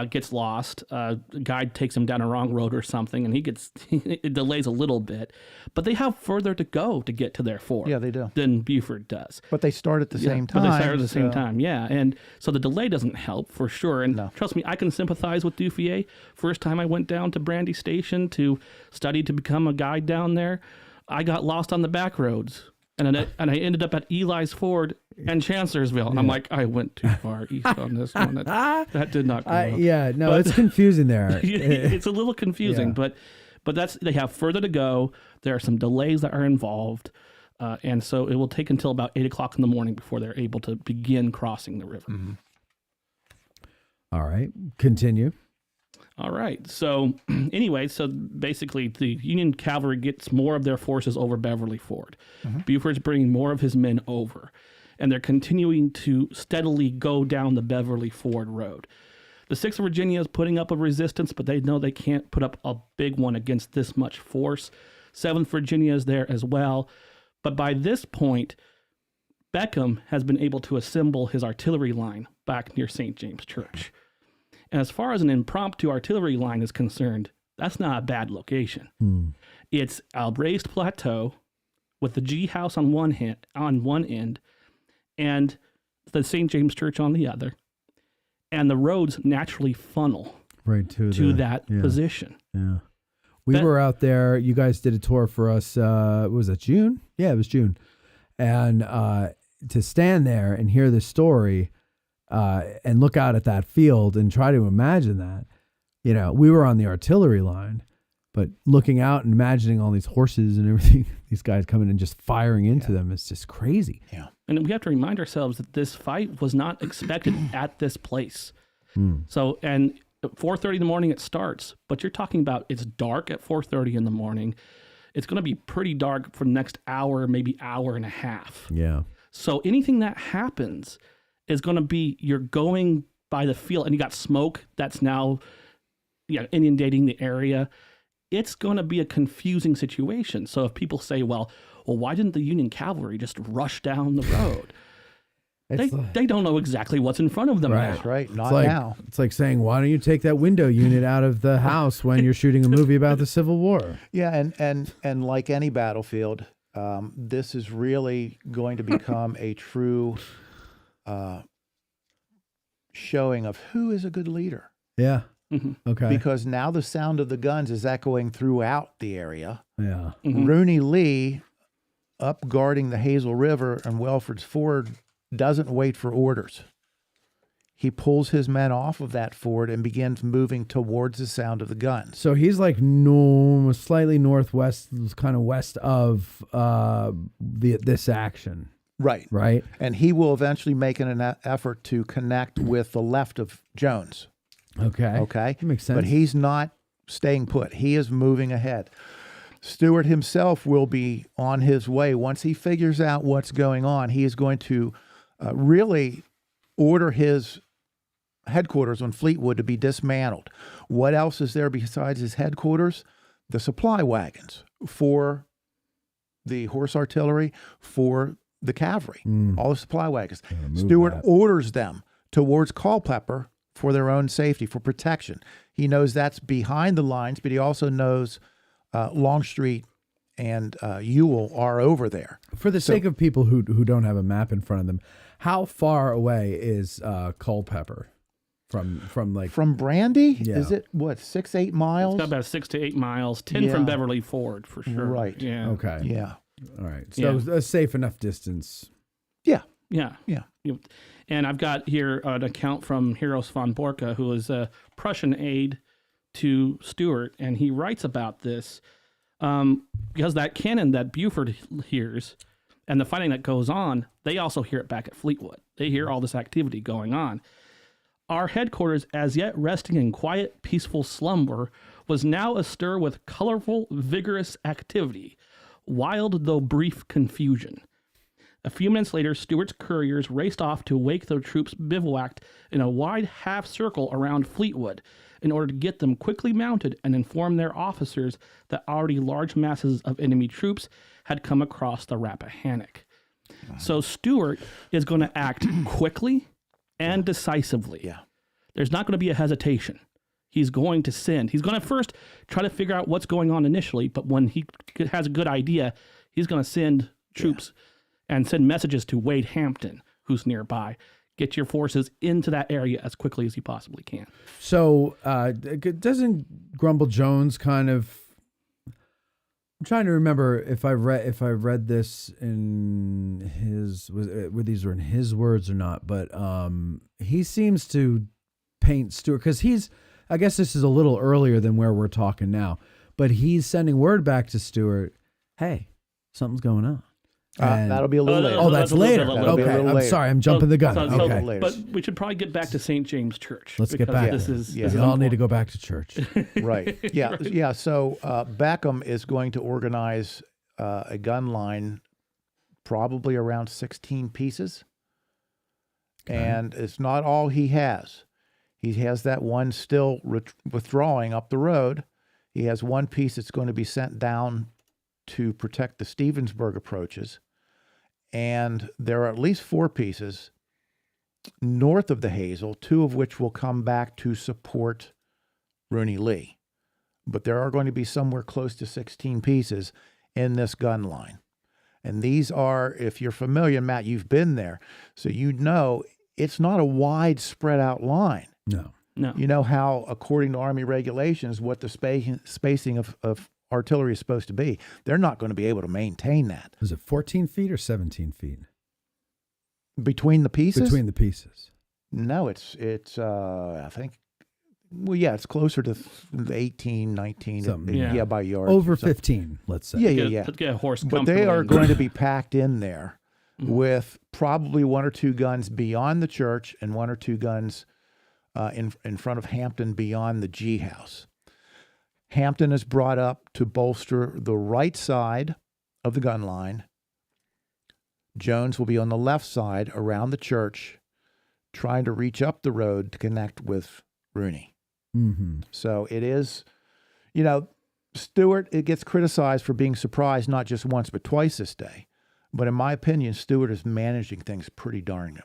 gets lost. Guide takes him down a wrong road or something, and it delays a little bit. But they have further to go to get to their fort. Yeah, they do. Than Buford does. But they start at the same time. But they start at the same time, yeah. And so the delay doesn't help for sure. And trust me, I can sympathize with Duffier. First time I went down to Brandy Station to study to become a guide down there, I got lost on the back roads. And I ended up at Eli's Ford and Chancellorsville. And I'm like, I went too far east on this one. That did not go up. Yeah, no, but, it's confusing there. It's a little confusing, but they have further to go. There are some delays that are involved. And so it will take until about 8 o'clock in the morning before they're able to begin crossing the river. Mm-hmm. All right, continue. All right. So anyway, so basically the Union cavalry gets more of their forces over Beverly Ford. Buford's bringing more of his men over, and they're continuing to steadily go down the Beverly Ford road. The 6th Virginia is putting up a resistance, but they know they can't put up a big one against this much force. 7th Virginia is there as well. But by this point, Beckham has been able to assemble his artillery line back near St. James Church. And as far as an impromptu artillery line is concerned, that's not a bad location. It's a raised plateau with the G House on one end and the St. James Church on the other. And the roads naturally funnel right to that position. Yeah. We were out there. You guys did a tour for us. Was it June? Yeah, it was June. And to stand there and hear the story and look out at that field and try to imagine that, we were on the artillery line, but looking out and imagining all these horses and everything, these guys coming and just firing into them is just crazy. Yeah. And we have to remind ourselves that this fight was not expected at this place. So, and at 4:30 in the morning it starts, but you're talking about it's dark at 4:30 in the morning. It's going to be pretty dark for the next hour, maybe hour and a half. Yeah. So anything that happens is going to be, you're going by the field and you got smoke that's now inundating the area. It's going to be a confusing situation. So if people say, well, why didn't the Union cavalry just rush down the road? They don't know exactly what's in front of them now. That's right. Not now. It's like saying, why don't you take that window unit out of the house when you're shooting a movie about the Civil War? Yeah, and like any battlefield, this is really going to become a true showing of who is a good leader. Yeah. Okay. Because now the sound of the guns is echoing throughout the area. Yeah. Rooney Lee, up guarding the Hazel River and Welford's Ford, doesn't wait for orders. He pulls his men off of that ford and begins moving towards the sound of the guns. So he's like slightly northwest, kind of west of this action. Right. Right. And he will eventually make an effort to connect with the left of Jones. Okay. Okay. That makes sense. But he's not staying put. He is moving ahead. Stuart himself will be on his way. Once he figures out what's going on, he is going to really order his headquarters on Fleetwood to be dismantled. What else is there besides his headquarters? The supply wagons for the horse artillery, for the cavalry, all the supply wagons. Stuart orders them towards Culpeper for their own safety, for protection. He knows that's behind the lines, but he also knows Longstreet and Ewell are over there. For the sake of people who don't have a map in front of them, how far away is Culpeper from Brandy? Yeah. Is it 6-8 miles? It's got about 6 to 8 miles, 10 from Beverly Ford for sure. Right. Yeah. Okay. Yeah. All right. So a safe enough distance. Yeah. Yeah. Yeah. And I've got here an account from Heros von Borka, who is a Prussian aide to Stuart, and he writes about this because that cannon that Buford hears and the fighting that goes on, they also hear it back at Fleetwood. They hear all this activity going on. Our headquarters, as yet resting in quiet, peaceful slumber, was now astir with colorful, vigorous activity, wild though brief confusion. A few minutes later, Stuart's couriers raced off to wake the troops bivouacked in a wide half circle around Fleetwood in order to get them quickly mounted and inform their officers that already large masses of enemy troops had come across the Rappahannock. So Stuart is going to act quickly and decisively. Yeah. there's not going to be a hesitation. He's going to send. He's going to first try to figure out what's going on initially, but when he has a good idea, he's going to send troops and send messages to Wade Hampton, who's nearby. Get your forces into that area as quickly as you possibly can. So doesn't Grumble Jones kind of? I'm trying to remember if I read this in his whether these were in his words or not, but he seems to paint Stuart because he's. I guess this is a little earlier than where we're talking now, but he's sending word back to Stuart, hey, something's going on. That'll be a little later. Oh, that's later. That'll be a Okay, little I'm later. sorry, I'm jumping the gun. So- Okay, later. But we should probably get back to St. James Church. let's get because back. This is, Yeah. this We is all need to important. go back to church. Right. Yeah. Yeah. So Beckham is going to organize a gun line, probably around 16 pieces, and it's not all he has. He has that one still withdrawing up the road. He has one piece that's going to be sent down to protect the Stevensburg approaches. And there are at least 4 pieces north of the Hazel, 2 of which will come back to support Rooney Lee. But there are going to be somewhere close to 16 pieces in this gun line. And these are, if you're familiar, Matt, you've been there, so you know it's not a wide spread out line. No. No. You know how, according to Army regulations, what the spacing of artillery is supposed to be. They're not going to be able to maintain that. Is it 14 feet or 17 feet? Between the pieces? Between the pieces. No, it's I think, well, yeah, it's closer to 18, 19, Something. Yeah. by yards. Over or something. 15, let's say. Yeah. Get a horse But they comfortably are in. going to be packed in there with probably 1 or 2 guns beyond the church and 1 or 2 guns in front of Hampton beyond the G house. Hampton is brought up to bolster the right side of the gun line. Jones will be on the left side around the church, trying to reach up the road to connect with Rooney. Mm-hmm. So it is, Stewart, it gets criticized for being surprised not just once but twice this day. But in my opinion, Stewart is managing things pretty darn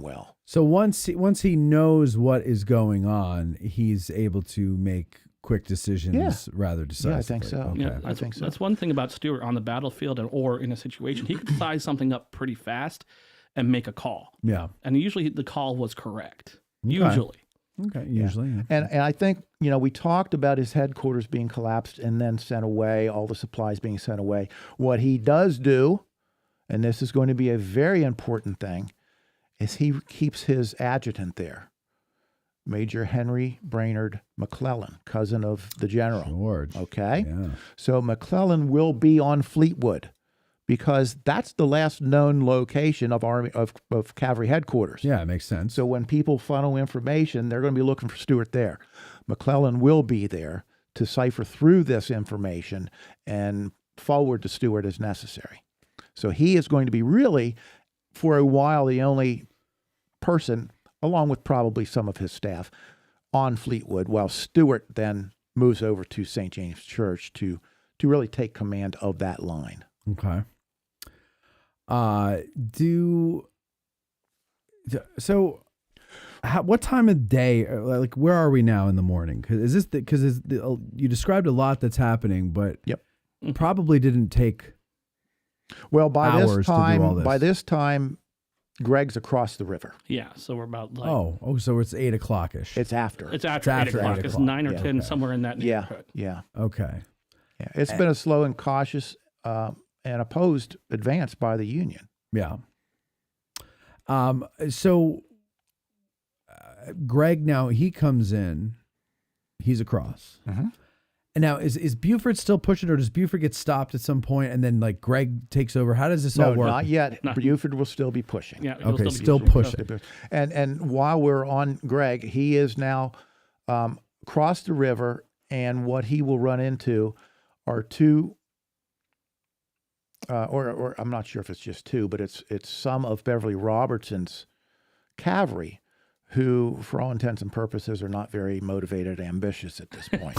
well. So once he knows what is going on, he's able to make quick decisions rather decisively. Yeah, I think so. Okay. Yeah, I think so. That's one thing about Stewart on the battlefield or in a situation. He could size something up pretty fast and make a call. Yeah. And usually the call was correct. Okay. Usually. Okay. Usually. Yeah. And I think, we talked about his headquarters being collapsed and then sent away, all the supplies being sent away. What he does do, and this is going to be a very important thing, is he keeps his adjutant there, Major Henry Brainerd McClellan, cousin of the general. George. Okay? Yeah. So McClellan will be on Fleetwood because that's the last known location of cavalry headquarters. Yeah, it makes sense. So when people funnel information, they're going to be looking for Stewart there. McClellan will be there to cipher through this information and forward to Stewart as necessary. So he is going to be really, for a while, the only person, along with probably some of his staff, on Fleetwood, while Stewart then moves over to St. James Church to really take command of that line. Okay. What time of day? Like, where are we now in the morning? Because you described a lot that's happening, but Yep. probably didn't take. Well, by Hours this to do all time, this. Greg's across the river. Yeah. So we're about like So it's 8 o'clock-ish. It's after. it's after, It's 8 after o'clock. 8 It's o'clock. 9 or Yeah, 10, okay. somewhere in that Yeah, neighborhood. yeah. Okay. Yeah, it's been a slow and cautious and opposed advance by the Union. Yeah. So Greg, now he comes in, he's across. Mhm. And now is Buford still pushing, or does Buford get stopped at some point and then like Greg takes over? How does this all No, work? not yet. No. Buford will still be pushing. Yeah. it'll Okay, be still pushing. pushing. And while we're on Greg, he is now crossed the river, and what he will run into are 2, or I'm not sure if it's just 2, but it's some of Beverly Robertson's cavalry, who, for all intents and purposes, are not very motivated, ambitious at this point.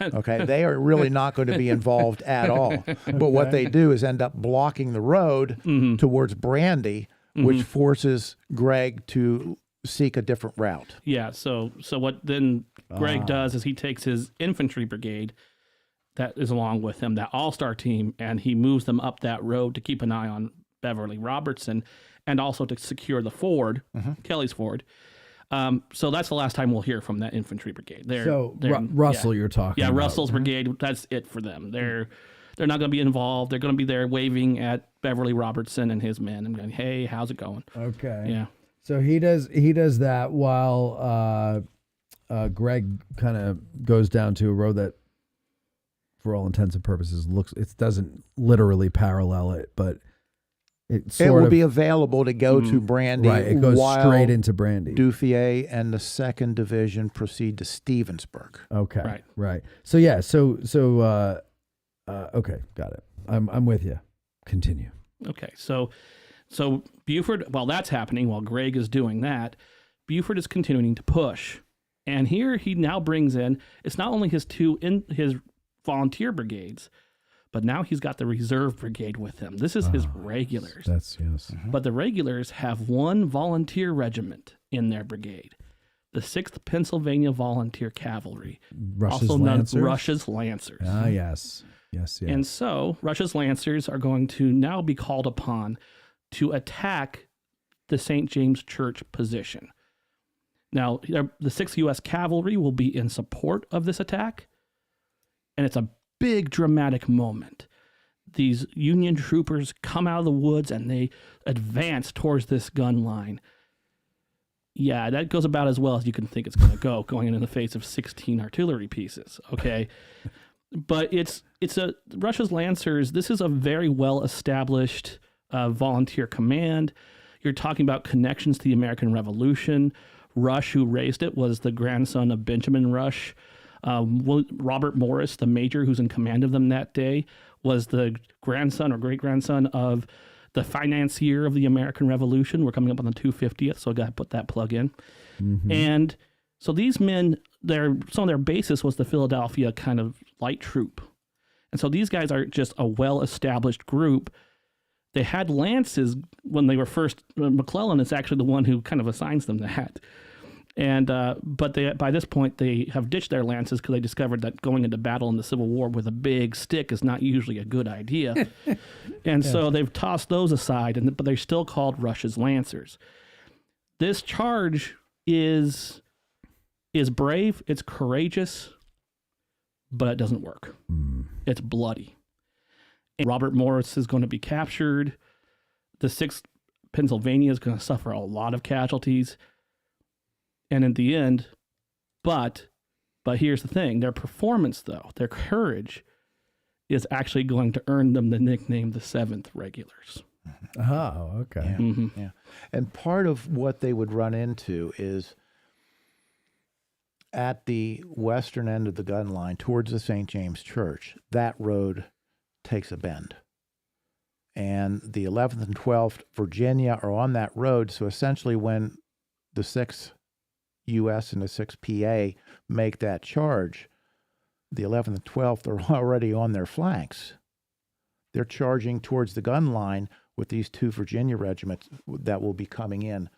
Okay, they are really not going to be involved at all. But what they do is end up blocking the road towards Brandy, which forces Greg to seek a different route. Yeah. So what then Greg does is he takes his infantry brigade that is along with him, that all-star team, and he moves them up that road to keep an eye on Beverly Robertson and also to secure the ford, Kelly's Ford. So that's the last time we'll hear from that infantry brigade. Russell, you're talking about. Russell's brigade, that's it for them. They're not going to be involved. They're going to be there waving at Beverly Robertson and his men and going, hey, how's it going? Okay. Yeah. So he does that while Greg kind of goes down to a road that, for all intents and purposes, it doesn't literally parallel it, but it will be available to go to Brandy. Right, it goes straight into Brandy. Duffier and the 2nd Division proceed to Stevensburg. Okay, right. So okay, got it. I'm with you. Continue. Okay, so Buford, while that's happening, while Greg is doing that, Buford is continuing to push, and here he now brings in. It's not only his volunteer brigades, but now he's got the reserve brigade with him. This is his regulars. That's yes. But the regulars have one volunteer regiment in their brigade, the 6th Pennsylvania Volunteer Cavalry, also known as Rush's Lancers. Ah, yes. And so Rush's Lancers are going to now be called upon to attack the St. James Church position. Now, the 6th U.S. Cavalry will be in support of this attack, and it's a big dramatic moment. These Union troopers come out of the woods and they advance towards this gun line. Yeah, that goes about as well as you can think it's going to go, going in the face of 16 artillery pieces. Okay, but it's Rush's Lancers. This is a very well established volunteer command. You're talking about connections to the American Revolution. Rush, who raised it, was the grandson of Benjamin Rush. Robert Morris, the major who's in command of them that day, was the grandson or great-grandson of the financier of the American Revolution. We're coming up on the 250th, so I got to put that plug in. Mm-hmm. And so these men, some of their basis was the Philadelphia kind of light troop. And so these guys are just a well-established group. They had lances when they were first. McClellan is actually the one who kind of assigns them that. And but by this point, they have ditched their lances because they discovered that going into battle in the Civil War with a big stick is not usually a good idea. And so they've tossed those aside, but they're still called Rush's Lancers. This charge is brave, it's courageous, but it doesn't work. It's bloody. And Robert Morris is going to be captured. The 6th Pennsylvania is going to suffer a lot of casualties. And in the end, but here's the thing, their performance, though, their courage is actually going to earn them the nickname the 7th Regulars. Oh, okay. Yeah. Mm-hmm. Yeah. And part of what they would run into is at the western end of the gun line towards the St. James Church, that road takes a bend. And the 11th and 12th Virginia are on that road, so essentially when the 6th U.S. and the 6th PA make that charge, the 11th and 12th are already on their flanks. They're charging towards the gun line with these 2 Virginia regiments that will be coming in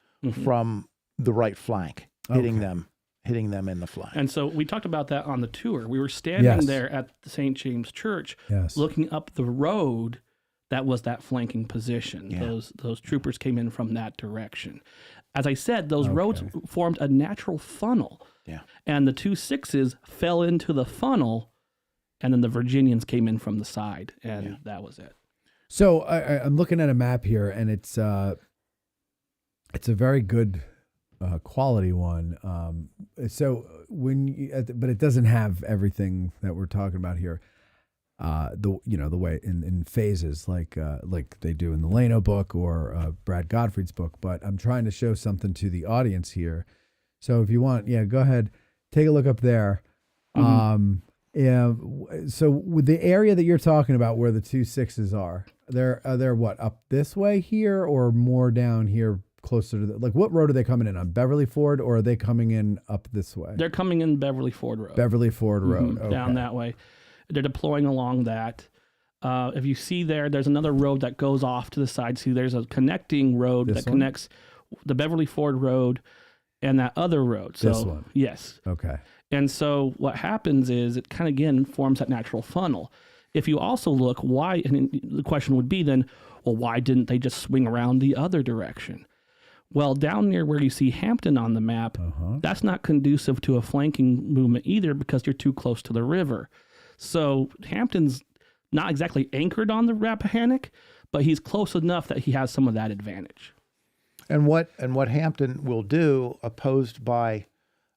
from the right flank, hitting them in the flank. And so we talked about that on the tour. We were standing there at the St. James Church, looking up the road that was that flanking position. Yeah. Those troopers came in from that direction. As I said, those roads formed a natural funnel. Yeah. And the 2 6s fell into the funnel, and then the Virginians came in from the side, and that was it. So I'm looking at a map here, and it's a very good quality one. So but it doesn't have everything that we're talking about here. The way in phases like they do in the Leno book or Brad Gottfried's book, but I'm trying to show something to the audience here. So if you want, go ahead, take a look up there. So with the area that you're talking about where the 2 6s are, they're what, up this way here or more down here closer to what road are they coming in on? Beverly Ford, or are they coming in up this way? They're coming in Beverly Ford Road. Beverly Ford Road. Okay. Down that way. They're deploying along that. If you see there's another road that goes off to the side. See, there's a connecting road that connects the Beverly Ford Road and that other road. So, This one. Yes. Okay. And so what happens is it kind of, again, forms that natural funnel. If you also look why, and the question would be then, well, why didn't they just swing around the other direction? Well, down near where you see Hampton on the map, that's not conducive to a flanking movement either because you're too close to the river. So Hampton's not exactly anchored on the Rappahannock, but he's close enough that he has some of that advantage. And what Hampton will do, opposed by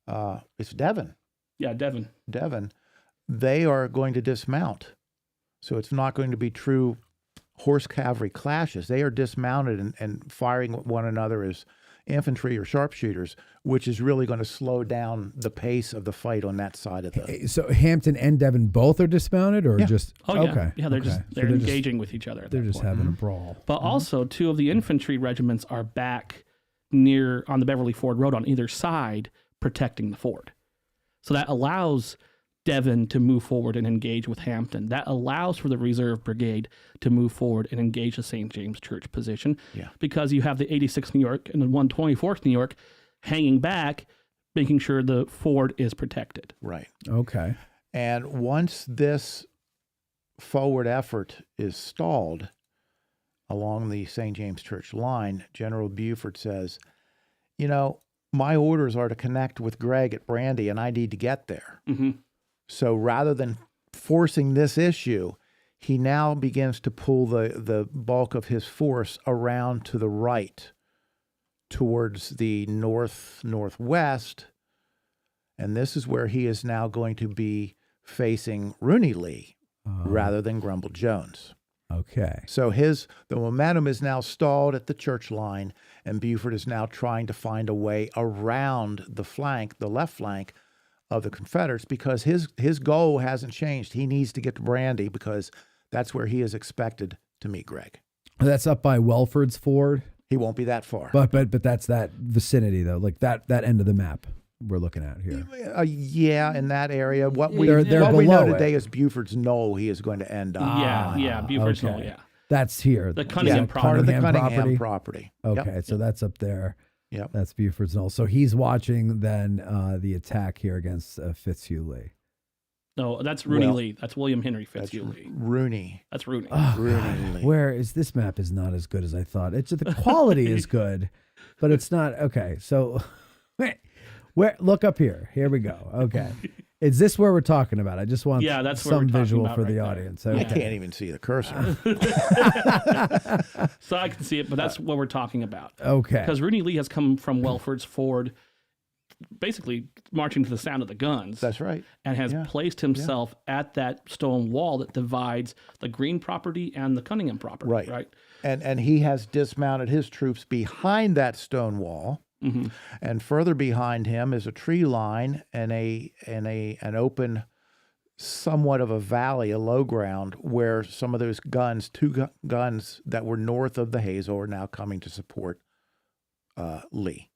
it's Devon. Yeah, Devon. Devon, they are going to dismount. So it's not going to be true horse cavalry clashes. They are dismounted and firing at one another as infantry or sharpshooters, which is really going to slow down the pace of the fight on that side of the. So Hampton and Devon both are dismounted, or Yeah. just Oh, yeah. okay? Yeah, they're okay. just So they're engaging with each other. At They're that just point. having a brawl. But also, two of the infantry regiments are back near on the Beverly Ford Road on either side, protecting the ford. So that allows Devon to move forward and engage with Hampton. That allows for the reserve brigade to move forward and engage the St. James Church position. Yeah. Because you have the 86th New York and the 124th New York hanging back, making sure the ford is protected. Right. Okay. And once this forward effort is stalled along the St. James Church line, General Buford says, you know, my orders are to connect with Gregg at Brandy, and I need to get there. Mm-hmm. So rather than forcing this issue, he now begins to pull the bulk of his force around to the right towards the northwest. And this is where he is now going to be facing Rooney Lee rather than Grumble Jones. Okay. So the momentum is now stalled at the church line, and Buford is now trying to find a way around the left flank of the Confederates, because his goal hasn't changed. He needs to get to Brandy because that's where he is expected to meet Gregg. That's up by Welford's Ford, He won't be that far. but that's that vicinity though, like that end of the map we're looking at here. Yeah, in that area. What we They're we know below it. today is Buford's Knoll he is going to end up. Yeah, Buford's okay. Knoll, yeah. That's here. The Cunningham part of the Cunningham Cunningham property. Okay, so that's up there. Yep. That's Buford's Knoll. So he's watching then the attack here against Fitzhugh Lee. No, that's Rooney Well, Lee. That's William Henry That's Fitzhugh Lee. Rooney. That's Rooney. Rooney Lee. Where is this map is not as good as I thought. It's the quality is good, but it's not okay. So where look up here. Here we go. Okay. Is this where we're talking about? I just want that's where we're some talking visual about for right the there. audience. I Okay. can't even see the cursor. So I can see it, but that's what we're talking about. Okay. Because Rooney Lee has come from Welford's Ford, basically marching to the sound of the guns. That's right. And has placed himself at that stone wall that divides the Green property and the Cunningham property. Right. And he has dismounted his troops behind that stone wall. Mm-hmm. And further behind him is a tree line and an open, somewhat of a valley, a low ground, where some of those guns, guns that were north of the Hazel, are now coming to support Lee.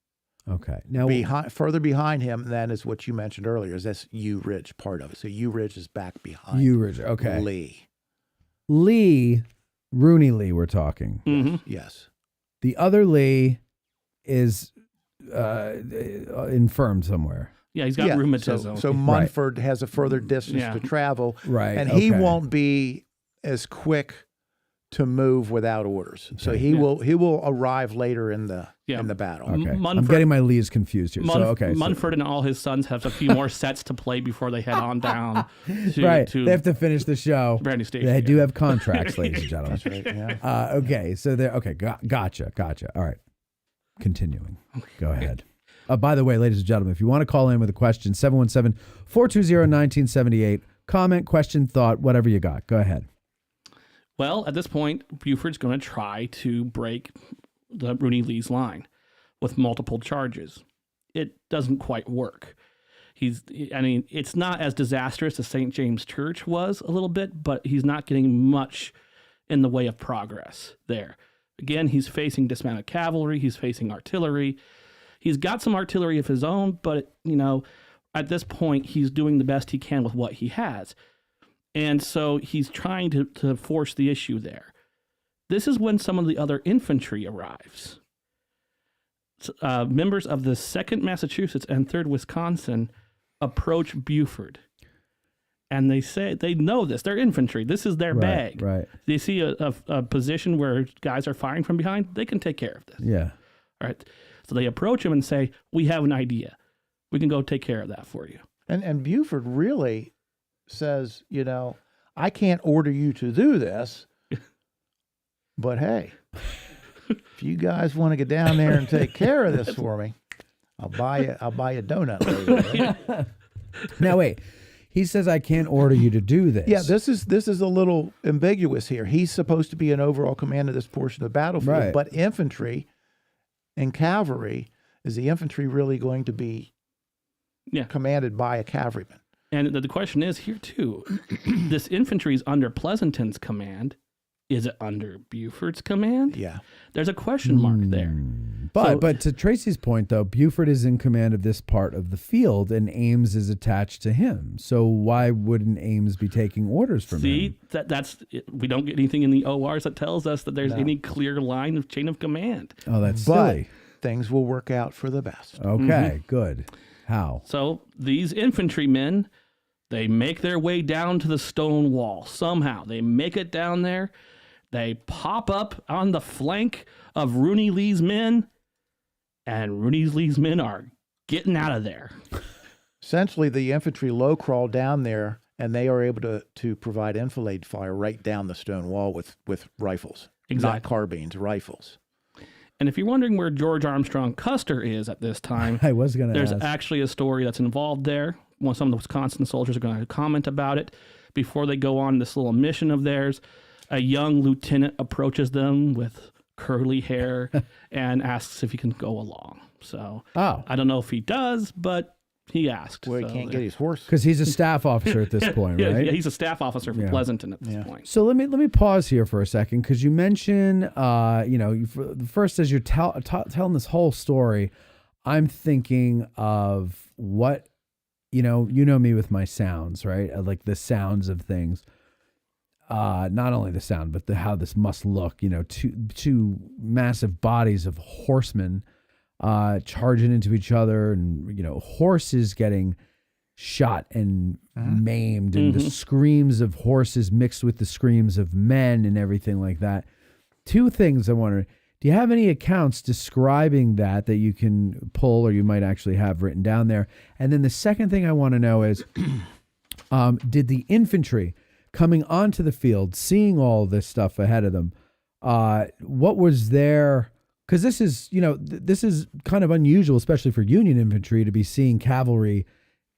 Okay. Now Further behind him, then, is what you mentioned earlier, is this U Ridge part of it. So U Ridge is back behind U Ridge. Okay. Lee. Rooney Lee, we're talking. Mm-hmm. Yes. The other Lee is infirmed somewhere. Yeah, he's got rheumatism. So Munford has a further distance to travel. Right. And he won't be as quick to move without orders. So he will arrive later in the battle. Okay. I'm Munford- getting my Lees confused here. Munford and all his sons have a few more sets to play before they head on down to, right. to They have to finish the show. Brandy Station. They do have contracts, ladies and gentlemen. That's right. Yeah. Okay. So they're okay. Gotcha. All right. Continuing. Go ahead. By the way, ladies and gentlemen, if you want to call in with a question, 717-420-1978. Comment, question, thought, whatever you got. Go ahead. Well, at this point, Buford's going to try to break the Rooney Lee's line with multiple charges. It doesn't quite work. It's not as disastrous as St. James Church was a little bit, but he's not getting much in the way of progress there. Again, he's facing dismounted cavalry. He's facing artillery. He's got some artillery of his own, but, at this point, he's doing the best he can with what he has. And so he's trying to force the issue there. This is when some of the other infantry arrives. members of the 2nd Massachusetts and 3rd Wisconsin approach Buford. And they say they know this. They're infantry. This is their bag. Right. They see a position where guys are firing from behind. They can take care of this. Yeah. All right. So they approach him and say, "We have an idea. We can go take care of that for you." And Buford really says, I can't order you to do this, but hey, if you guys want to get down there and take care of this for me, I'll buy you a donut later. Right? Now wait. He says, I can't order you to do this. Yeah, this is a little ambiguous here. He's supposed to be an overall commander of this portion of the battlefield, Right. but infantry and cavalry, is the infantry really going to be commanded by a cavalryman? And the question is here too, this infantry is under Pleasanton's command. Is it under Buford's command? Yeah. There's a question mark there. But to Tracy's point, though, Buford is in command of this part of the field, and Ames is attached to him. So why wouldn't Ames be taking orders from him? See, that's we don't get anything in the ORs that tells us that there's any clear line of chain of command. Oh, that's But silly. things will work out for the best. Okay, good. How? So these infantrymen, they make their way down to the stone wall. Somehow they make it down there. They pop up on the flank of Rooney Lee's men, and Rooney Lee's men are getting out of there. Essentially, the infantry low crawl down there, and they are able to provide enfilade fire right down the stone wall with rifles. Exactly. Not carbines, rifles. And if you're wondering where George Armstrong Custer is at this time, I was going to there's ask. actually a story that's involved there. Well, some of the Wisconsin soldiers are going to comment about it before they go on this little mission of theirs. A young lieutenant approaches them with curly hair and asks if he can go along. So I don't know if he does, but he asked. Well, he So can't get his horse. Because he's a staff officer at this point, right? Yeah, he's a staff officer for Pleasanton at this point. So let me pause here for a second, because you mentioned, first as you're telling this whole story, I'm thinking of what, you know me with my sounds, right? I like the sounds of things. Not only the sound, but how this must look. Two massive bodies of horsemen charging into each other, and horses getting shot and maimed, and the screams of horses mixed with the screams of men and everything like that. Two things I wonder: do you have any accounts describing that you can pull, or you might actually have written down there? And then the second thing I want to know is, did the infantry coming onto the field, seeing all this stuff ahead of them, what was their? Because this is, this is kind of unusual, especially for Union infantry, to be seeing cavalry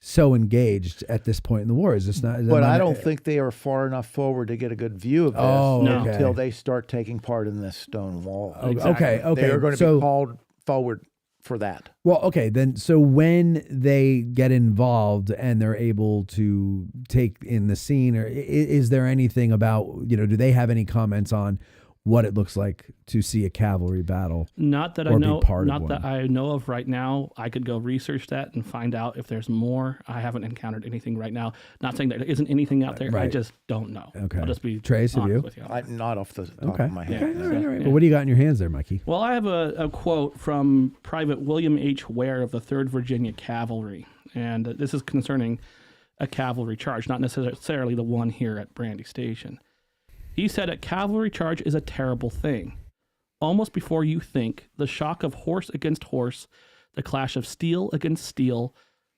so engaged at this point in the war. Is this not? But I don't think they are far enough forward to get a good view of this until they start taking part in this stone wall. Exactly. Okay. They are going to be called forward for that. Well, okay, then. So when they get involved and they're able to take in the scene, or is there anything about, do they have any comments on what it looks like to see a cavalry battle? Not that I know. Not that I know of right now. I could go research that and find out if there's more. I haven't encountered anything right now. Not saying there isn't anything out there. Right. I just don't know. Okay. I'll just be Trace, have honest you? with you. I'm not off the top of my head. Okay. All right. Well, what do you got in your hands there, Mikey? Well, I have a quote from Private William H. Ware of the 3rd Virginia Cavalry, and this is concerning a cavalry charge, not necessarily the one here at Brandy Station. He said, "A cavalry charge is a terrible thing. Almost before you think, the shock of horse against horse, the clash of steel against steel,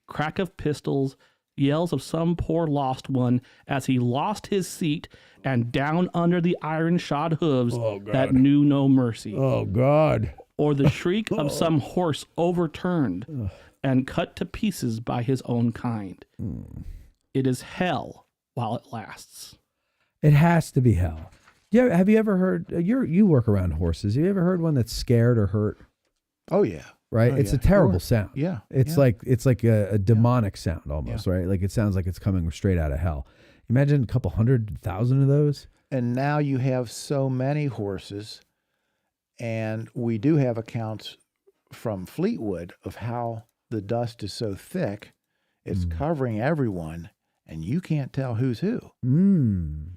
crack of pistols, yells of some poor lost one as he lost his seat and down under the iron-shod hooves that knew no mercy. Oh, God. Or the shriek of some horse overturned and cut to pieces by his own kind. It is hell while it lasts." It has to be hell. Yeah, have you ever heard? You work around horses. Have you ever heard one that's scared or hurt? Oh yeah, right. Oh, it's yeah. a terrible Sure. sound. Yeah, it's like a demonic sound almost, right? Like it sounds like it's coming straight out of hell. Imagine a couple 100,000 of those. And now you have so many horses, and we do have accounts from Fleetwood of how the dust is so thick, it's covering everyone. And you can't tell who's who.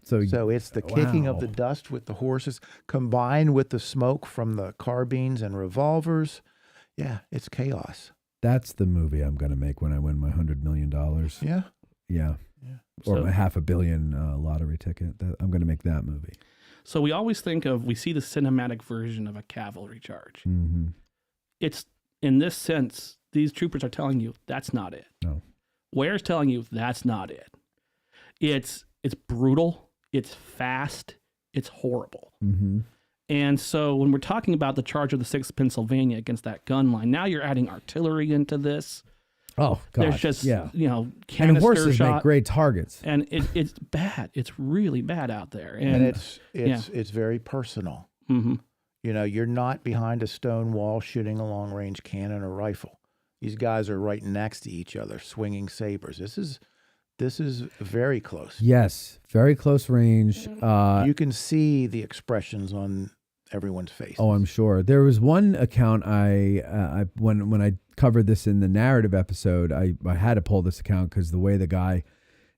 So it's the kicking of the dust with the horses combined with the smoke from the carbines and revolvers. Yeah, it's chaos. That's the movie I'm going to make when I win my $100 million. Yeah. Yeah. Or my $500 million lottery ticket. I'm going to make that movie. So we always think of, we see the cinematic version of a cavalry charge. Mm-hmm. It's, in this sense, these troopers are telling you that's not it. No. Ware's telling you that's not it. It's brutal. It's fast. It's horrible. Mm-hmm. And so when we're talking about the charge of the 6th Pennsylvania against that gun line, now you're adding artillery into this. Oh, gosh. There's just, and canister horses shot. make great targets. And it's bad. It's really bad out there. And it's very personal. Mm-hmm. You're not behind a stone wall shooting a long-range cannon or rifle. These guys are right next to each other, swinging sabers. This is very close. Yes, very close range. You can see the expressions on everyone's face. Oh, I'm sure. There was one account when I covered this in the narrative episode, I had to pull this account because the way the guy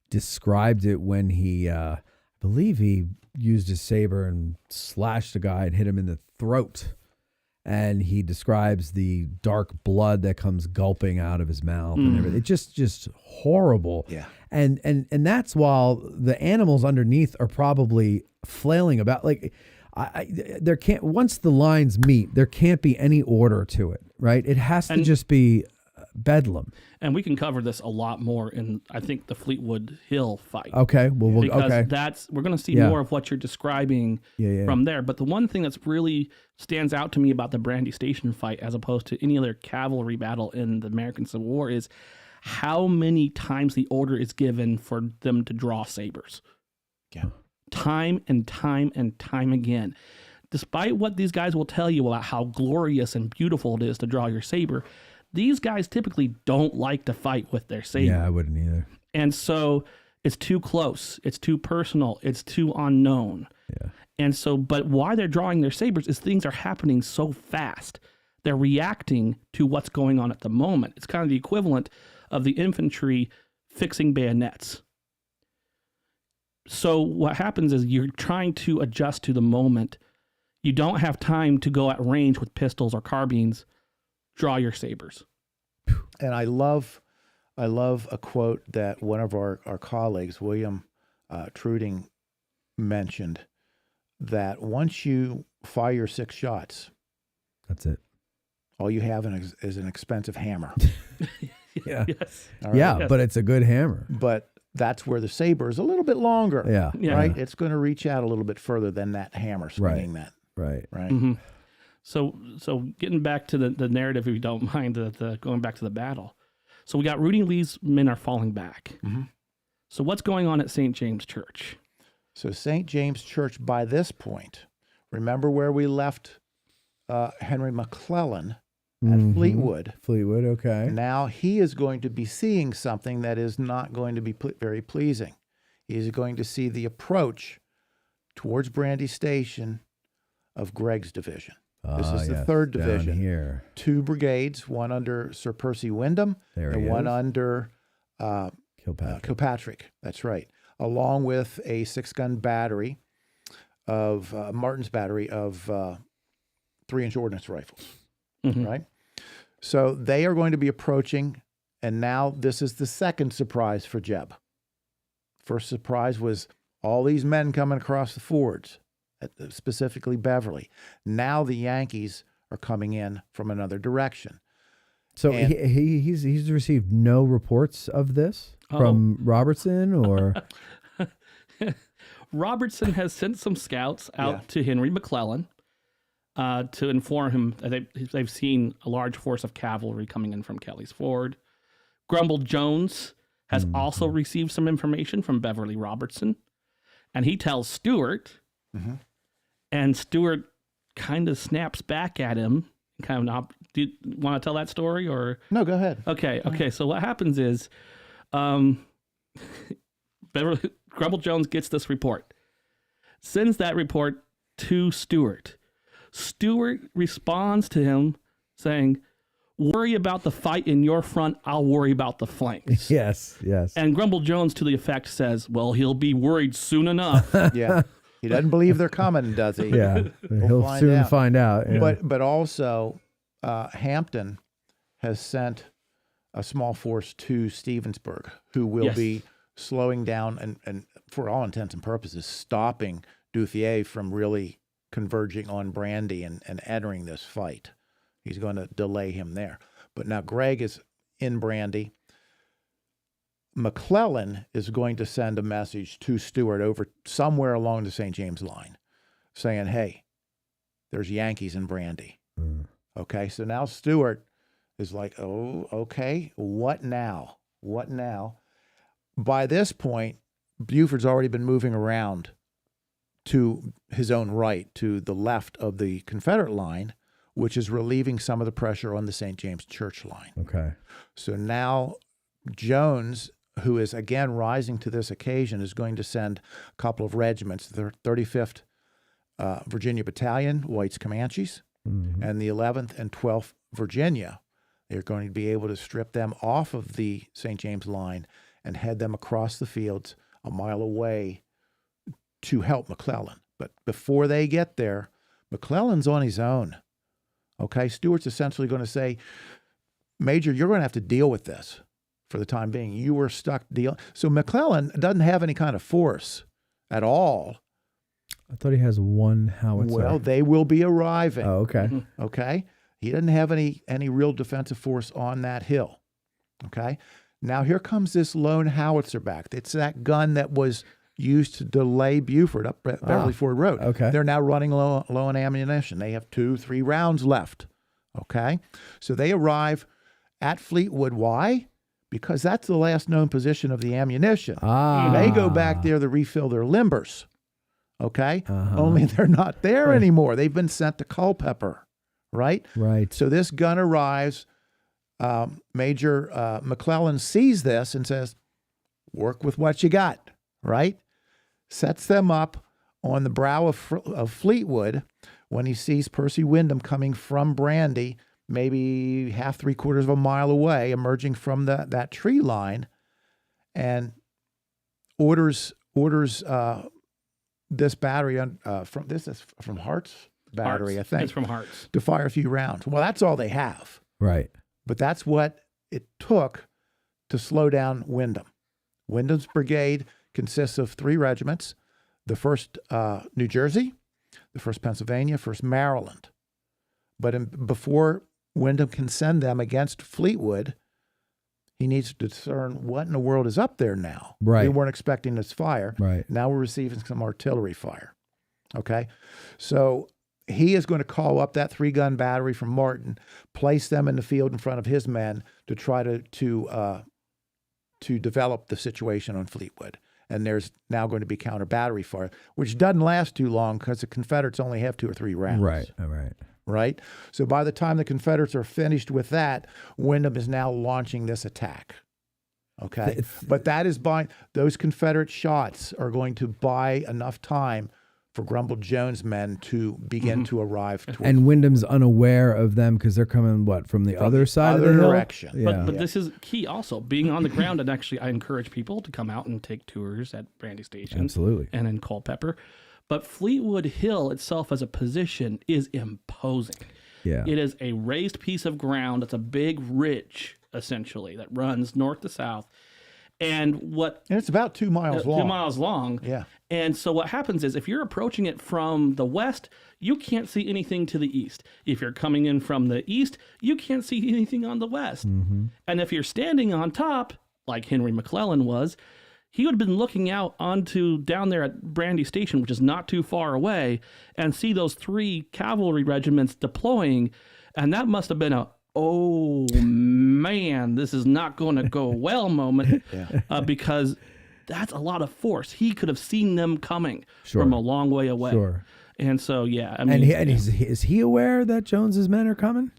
described it when he, I believe he used his saber and slashed a guy and hit him in the throat. And he describes the dark blood that comes gulping out of his mouth and everything. It's just horrible. Yeah. And that's while the animals underneath are probably flailing about. Like, there can't, once the lines meet, there can't be any order to it, right? It has to just be bedlam. And we can cover this a lot more in, I think, the Fleetwood Hill fight. Okay. Well, because we're going to see more of what you're describing from there. But the one thing that's really stands out to me about the Brandy Station fight, as opposed to any other cavalry battle in the American Civil War, is how many times the order is given for them to draw sabers. Yeah. Time and time and time again. Despite what these guys will tell you about how glorious and beautiful it is to draw your saber, these guys typically don't like to fight with their saber. Yeah, I wouldn't either. And so it's too close. It's too personal. It's too unknown. Yeah. And so, but why they're drawing their sabers is things are happening so fast. They're reacting to what's going on at the moment. It's kind of the equivalent of the infantry fixing bayonets. So what happens is you're trying to adjust to the moment. You don't have time to go at range with pistols or carbines. Draw your sabers. And I love a quote that one of our colleagues, William Truding, mentioned, that once you fire 6 shots, that's it. All you have is an expensive hammer. Yeah. Yes. All right? Yeah, Yes. but it's a good hammer. But that's where the saber is a little bit longer. Yeah. Yeah. Right? It's going to reach out a little bit further than that hammer swinging that. Right. Right. Mm-hmm. So getting back to the narrative, if you don't mind, going back to the battle. So we got Rudy Lee's men are falling back. Mm-hmm. So what's going on at St. James Church? So St. James Church, by this point, remember where we left Henry McClellan at Fleetwood. Fleetwood, okay. Now he is going to be seeing something that is not going to be very pleasing. He's going to see the approach towards Brandy Station of Gregg's division. This is the 3rd Division. Down here. 2 brigades, one under Sir Percy Wyndham and one under Kilpatrick. That's right. Along with a 6-gun battery of Martin's battery of 3-inch ordnance rifles. Mm-hmm. Right? So they are going to be approaching, and now this is the second surprise for Jeb. First surprise was all these men coming across the fords, specifically Beverly. Now the Yankees are coming in from another direction. So he's received no reports of this from Robertson or... Robertson has sent some scouts out to Henry McClellan to inform him that they've seen a large force of cavalry coming in from Kelly's Ford. Grumble Jones has also received some information from Beverly Robertson, and he tells Stewart, and Stewart kind of snaps back at him. Kind of not. Do you want to tell that story or No, go ahead. Okay. So what happens is, Grumble Jones gets this report, sends that report to Stewart. Stewart responds to him saying, "Worry about the fight in your front, I'll worry about the flanks." Yes. And Grumble Jones, to the effect, says, "Well, he'll be worried soon enough." Yeah. He doesn't believe they're coming, does he? Yeah. He'll soon find out. Yeah. But also, Hampton has sent a small force to Stevensburg, who will Yes. be slowing down and for all intents and purposes, stopping Duthier from really converging on Brandy and entering this fight. He's going to delay him there. But now Gregg is in Brandy. McClellan is going to send a message to Stuart over somewhere along the St. James line saying, hey, there's Yankees in Brandy. Okay, so now Stuart is like, oh, okay, what now? What now? By this point, Buford's already been moving around to his own right, to the left of the Confederate line, which is relieving some of the pressure on the St. James Church line. Okay. So now Jones, who is again rising to this occasion, is going to send a couple of regiments, the 35th Virginia Battalion, White's Comanches, and the 11th and 12th Virginia. They're going to be able to strip them off of the St. James line and head them across the fields a mile away to help McClellan. But before they get there, McClellan's on his own. Okay, Stuart's essentially going to say, Major, you're going to have to deal with this for the time being. You were stuck dealing. So McClellan doesn't have any kind of force at all. I thought he has one howitzer. Well, they will be arriving. Oh, okay. Okay, he doesn't have any real defensive force on that hill. Okay, now here comes this lone howitzer back. It's that gun that was used to delay Buford up Beverly Ford Road. Okay. They're now running low on ammunition. They have 2-3 rounds left. Okay, so they arrive at Fleetwood. Why? Because that's the last known position of the ammunition. They go back there to refill their limbers. Okay, only they're not there anymore. They've been sent to Culpeper, right? Right. So this gun arrives. Major McClellan sees this and says, work with what you got, right? Sets them up on the brow of Fleetwood when he sees Percy Wyndham coming from Brandy, maybe half, 3/4 of a mile away, emerging from that tree line, and orders this battery from Hart's battery, Hearts. I think. It's from Hearts. To fire a few rounds. Well, that's all they have. Right. But that's what it took to slow down Wyndham. Wyndham's brigade consists of 3 regiments, the 1st New Jersey, the 1st Pennsylvania, 1st Maryland. But before Wyndham can send them against Fleetwood, he needs to discern what in the world is up there now. Right. We weren't expecting this fire. Right. Now we're receiving some artillery fire. Okay? So he is going to call up that 3-gun battery from Martin, place them in the field in front of his men to try to develop the situation on Fleetwood. And there's now going to be counter battery fire, which doesn't last too long because the Confederates only have 2 or 3 rounds. Right. All right. Right? So by the time the Confederates are finished with that, Wyndham is now launching this attack. Okay? But that is those Confederate shots are going to buy enough time for Grumble Jones' men to begin to arrive. And Wyndham's unaware of them because they're coming, from the other side of the hill? direction. Yeah. But this is key also, being on the ground. And actually, I encourage people to come out and take tours at Brandy Station. Absolutely. And in Culpeper. But Fleetwood Hill itself as a position is imposing. Yeah. It is a raised piece of ground. It's a big ridge, essentially, that runs north to south. And it's about 2 miles long. 2 miles long. Yeah. And so what happens is if you're approaching it from the west, you can't see anything to the east. If you're coming in from the east, you can't see anything on the west. And if you're standing on top, like Henry McClellan was, he would have been looking out onto down there at Brandy Station, which is not too far away, and see those 3 cavalry regiments deploying. And that must have been oh man, this is not going to go well moment because that's a lot of force. He could have seen them coming from a long way away. Sure. And so, yeah. I mean, is he aware that Jones's men are coming?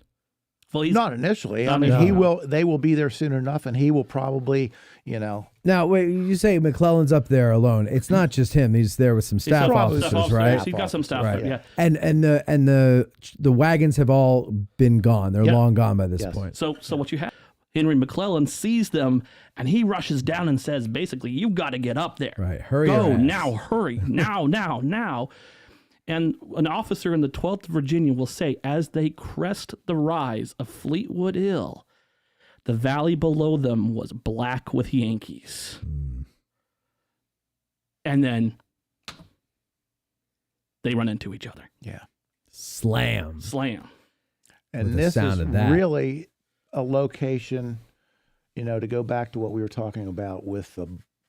Well, he's Not initially. Not I mean, initially. they will be there soon enough, and he will probably, Now, wait, you say McClellan's up there alone. It's not just him. He's there with some staff officers, right? He's got some staff, Right. yeah. And the wagons have all been gone. They're long gone by this point. So what you have, Henry McClellan sees them, and he rushes down and says, basically, you've got to get up there. Right. Hurry Go your ass. now, hurry, now. And an officer in the 12th Virginia will say, as they crest the rise of Fleetwood Hill, the valley below them was black with Yankees. And then they run into each other. Yeah. Slam. And With the this sound is of that. really a location, to go back to what we were talking about with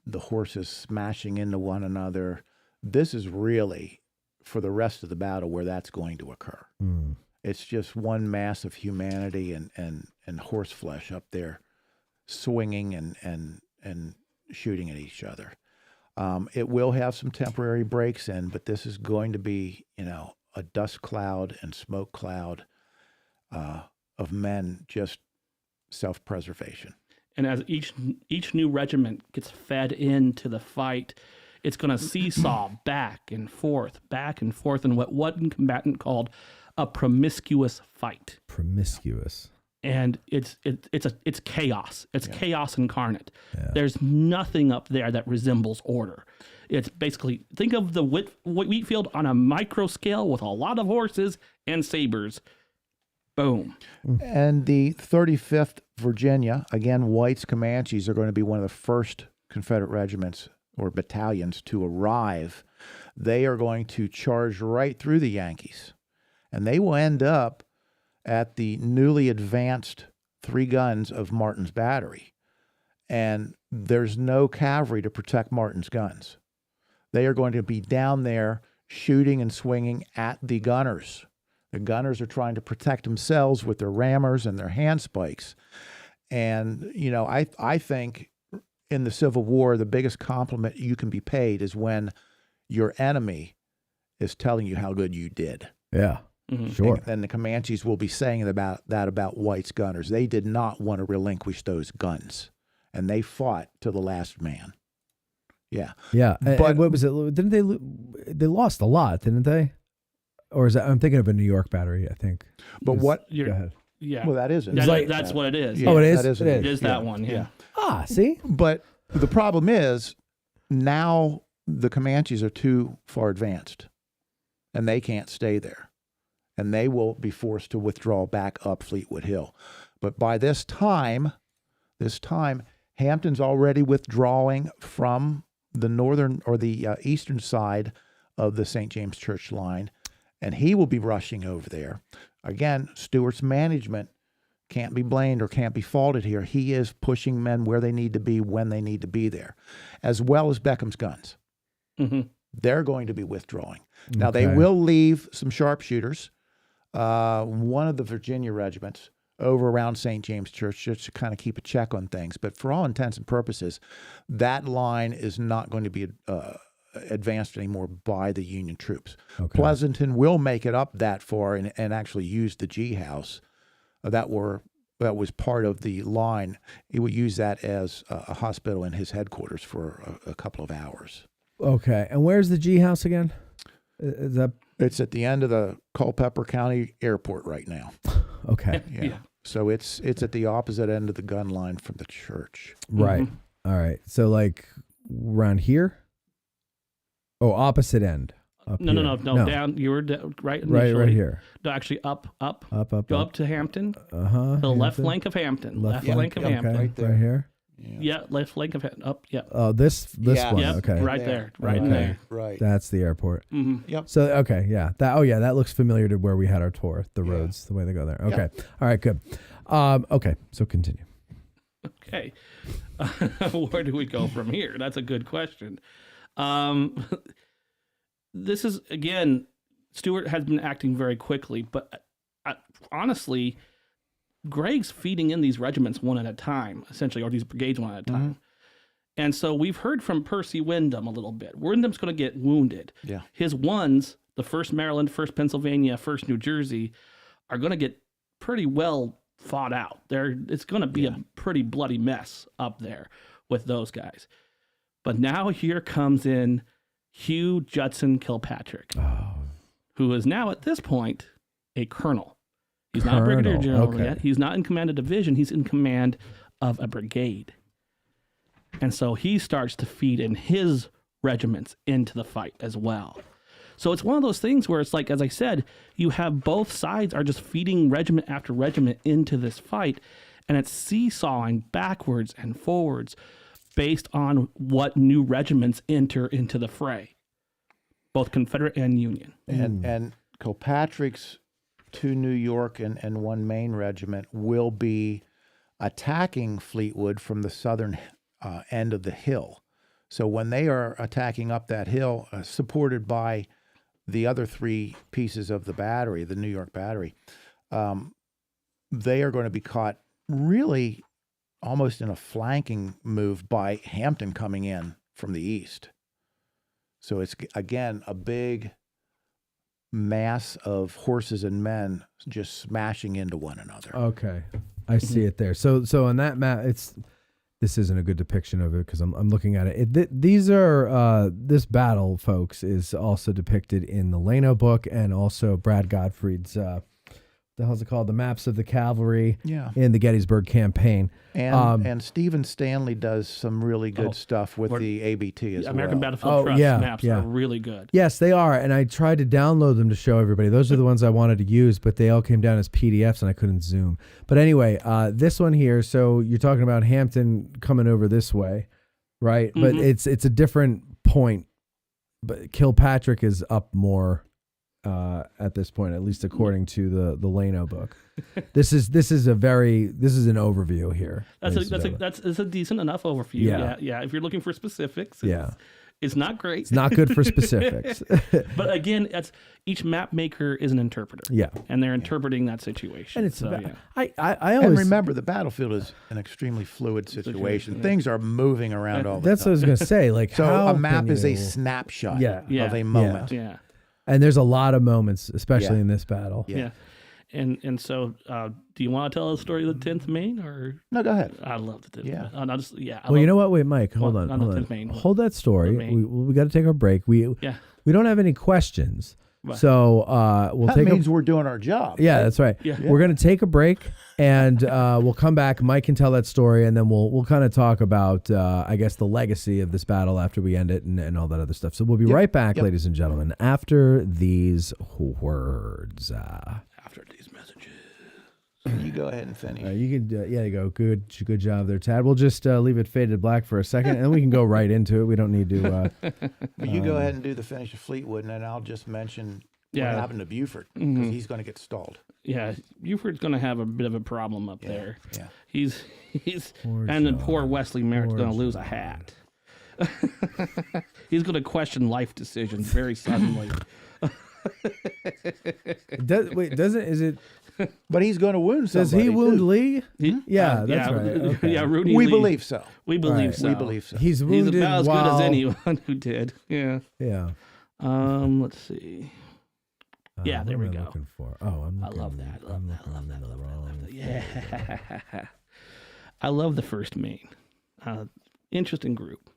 the horses smashing into one another. This is really for the rest of the battle where that's going to occur. It's just one mass of humanity and horse flesh up there swinging and shooting at each other. It will have some temporary breaks in, but this is going to be, a dust cloud and smoke cloud of men just self-preservation. And as each new regiment gets fed into the fight, it's going to seesaw back and forth in what one combatant called a promiscuous fight. Promiscuous. And it's chaos. It's chaos incarnate. Yeah. There's nothing up there that resembles order. It's basically, think of the wheat field on a micro scale with a lot of horses and sabers. Boom. And the 35th Virginia, again, Whites Comanches are going to be one of the first Confederate regiments or battalions to arrive. They are going to charge right through the Yankees. And they will end up at the newly advanced 3 guns of Martin's battery. And there's no cavalry to protect Martin's guns. They are going to be down there shooting and swinging at the gunners. The gunners are trying to protect themselves with their rammers and their handspikes. And, I think in the Civil War, the biggest compliment you can be paid is when your enemy is telling you how good you did. Yeah. Mm-hmm. Sure. And the Comanches will be saying about White's gunners. They did not want to relinquish those guns, and they fought to the last man. Yeah. Yeah. But what was it? Didn't they lost a lot, didn't they? Or is that, I'm thinking of a New York battery, I think. But Go ahead. Yeah. Well, that isn't. That's what it is. Yeah. Oh, it is? It is that one, yeah. Ah, see? But the problem is now the Comanches are too far advanced, and they can't stay there. And they will be forced to withdraw back up Fleetwood Hill. But by this time, Hampton's already withdrawing from the northern or the eastern side of the St. James Church line, and he will be rushing over there. Again, Stuart's management can't be blamed or can't be faulted here. He is pushing men where they need to be when they need to be there, as well as Beckham's guns. Mm-hmm. They're going to be withdrawing. Now, they will leave some sharpshooters, one of the Virginia regiments, over around St. James Church just to kind of keep a check on things. But for all intents and purposes, that line is not going to be advanced anymore by the Union troops. Okay. Pleasanton will make it up that far and actually use the G House that was part of the line. He would use that as a hospital in his headquarters for a couple of hours. Okay. And where's the G House again? Is that... It's at the end of the Culpeper County Airport right now. Okay. Yeah. So it's at the opposite end of the gun line from the church. Right. Mm-hmm. All right. So like around here? Oh, opposite end. No. Down. You were right initially. Right here. No, actually up. Go up to Hampton. The left flank of Hampton. Left flank of Hampton. Right there. Right here. Yeah, left flank of Hampton. Up. Yeah. Oh, this one. Yep, okay. Right there. Right in there. Right. That's the airport. Mm-hmm. Yep. So okay, yeah. That looks familiar to where we had our tour. The roads, the way they go there. Okay. Yep. All right. Good. Okay. So continue. Okay. Where do we go from here? That's a good question. This is, again, Stuart has been acting very quickly, but honestly, Greg's feeding in these regiments one at a time, essentially, or these brigades one at a time. Mm-hmm. And so we've heard from Percy Wyndham a little bit. Wyndham's going to get wounded. Yeah. His ones, the 1st Maryland, 1st Pennsylvania, 1st New Jersey, are going to get pretty well fought out. It's going to be a pretty bloody mess up there with those guys. But now here comes in Hugh Judson Kilpatrick, who is now at this point a colonel. He's not a brigadier general yet. He's not in command of division. He's in command of a brigade. And so he starts to feed in his regiments into the fight as well. So it's one of those things where it's like, as I said, you have both sides are just feeding regiment after regiment into this fight, and it's seesawing backwards and forwards based on what new regiments enter into the fray, both Confederate and Union. And Kilpatrick's 2 New York and 1 Maine regiment will be attacking Fleetwood from the southern end of the hill. So when they are attacking up that hill, supported by the other 3 pieces of the battery, the New York battery, they are going to be caught really almost in a flanking move by Hampton coming in from the east. So it's, again, a big mass of horses and men just smashing into one another. Okay, I see it there. So on that map, this isn't a good depiction of it because I'm looking at it. These are this battle, folks, is also depicted in the Lano book and also Brad Gottfried's the hell's it called? The Maps of the Cavalry in the Gettysburg Campaign. And Stephen Stanley does some really good stuff with the ABT as well. American Battlefield Trust maps are really good. Yes, they are. And I tried to download them to show everybody. Those are the ones I wanted to use, but they all came down as PDFs and I couldn't zoom. But anyway, this one here, so you're talking about Hampton coming over this way, right? But it's a different point. But Kilpatrick is up more at this point, at least according to the Lano book. This is an overview here. That's a decent enough overview. Yeah. If you're looking for specifics, it's not great. It's not good for specifics. But again, each map maker is an interpreter. Yeah, and they're interpreting that situation. And it's I always, and remember the battlefield is an extremely fluid situation. Things are moving around all the time. That's what I was going to say. Like, so a map is a snapshot of a moment. Yeah. And there's a lot of moments, especially in this battle. Yeah. And so, do you want to tell the story of the 10th Maine, or no? Go ahead. I love the 10th. Yeah. Well, you know what? Wait, Mike, hold on. Hold that story. We got to take our break. We don't have any questions. So that means we're doing our job. Yeah, that's right. Yeah. We're going to take a break, and we'll come back. Mike can tell that story, and then we'll kind of talk about, I guess, the legacy of this battle after we end it and all that other stuff. So we'll be right back, ladies and gentlemen, after these words. After these messages. You go ahead and finish. You can, you go. Good job there, Tad. We'll just leave it faded black for a second, and then we can go right into it. We don't need to. You go ahead and do the finish of Fleetwood, and then I'll just mention what happened to Buford, because he's going to get stalled. Yeah, Buford's going to have a bit of a problem up there. Yeah, he's and then poor Wesley Merritt's going to lose a hat. He's going to question life decisions very suddenly. Is it? But he's going to wound somebody. Does he wound too. Lee? Yeah, that's right. Okay. Yeah, Rooney we Lee. believe so. We believe so. We believe so. He's wounded. He's about as good as anyone who did. Yeah. Yeah. Let's see. Yeah, there we go. Looking for? Oh, I love that. I love that. Yeah. I love the 1st Maine. Interesting group.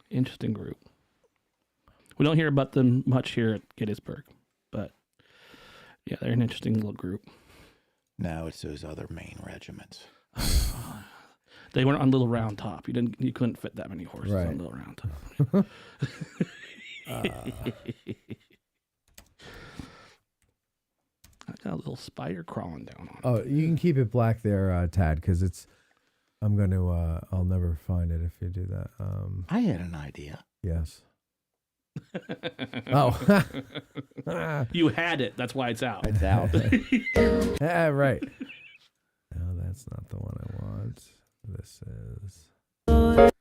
We don't hear about them much here at Gettysburg, but yeah, they're an interesting little group. Now it's those other Maine regiments. They weren't on Little Round Top. You couldn't fit that many horses on Little Round Top. I got a little spider crawling down on it. Oh, you can keep it black there, Tad, because I'm going to. I'll never find it if you do that. I had an idea. Yes. Oh. You had it. That's why it's out. It's out. Right. No, that's not the one I want. This is. Okay,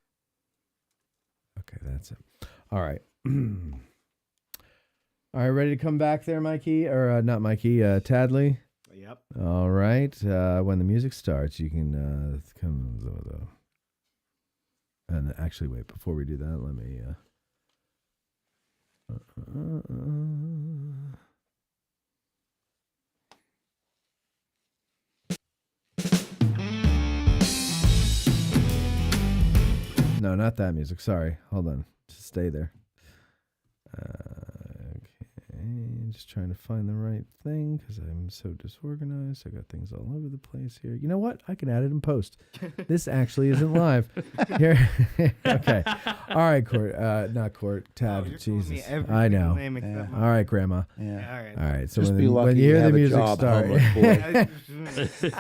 that's it. All right. All right, ready to come back there, Mikey? Or not Mikey, Tadley? Yep. All right. When the music starts, you can come. And actually, wait, before we do that, let me. No, not that music. Sorry. Hold on. Just stay there. Okay. just trying to find the right thing because I'm so disorganized. I got things all over the place here. You know what? I can add it in post. This actually isn't live. Here. Okay. All right, Court. Not Court. Tab. You're telling me Jesus. every I single know. name except All mine. right, Grandma. Yeah. All right. All right. So Just be when lucky you hear have the a music job, start, homeless boy.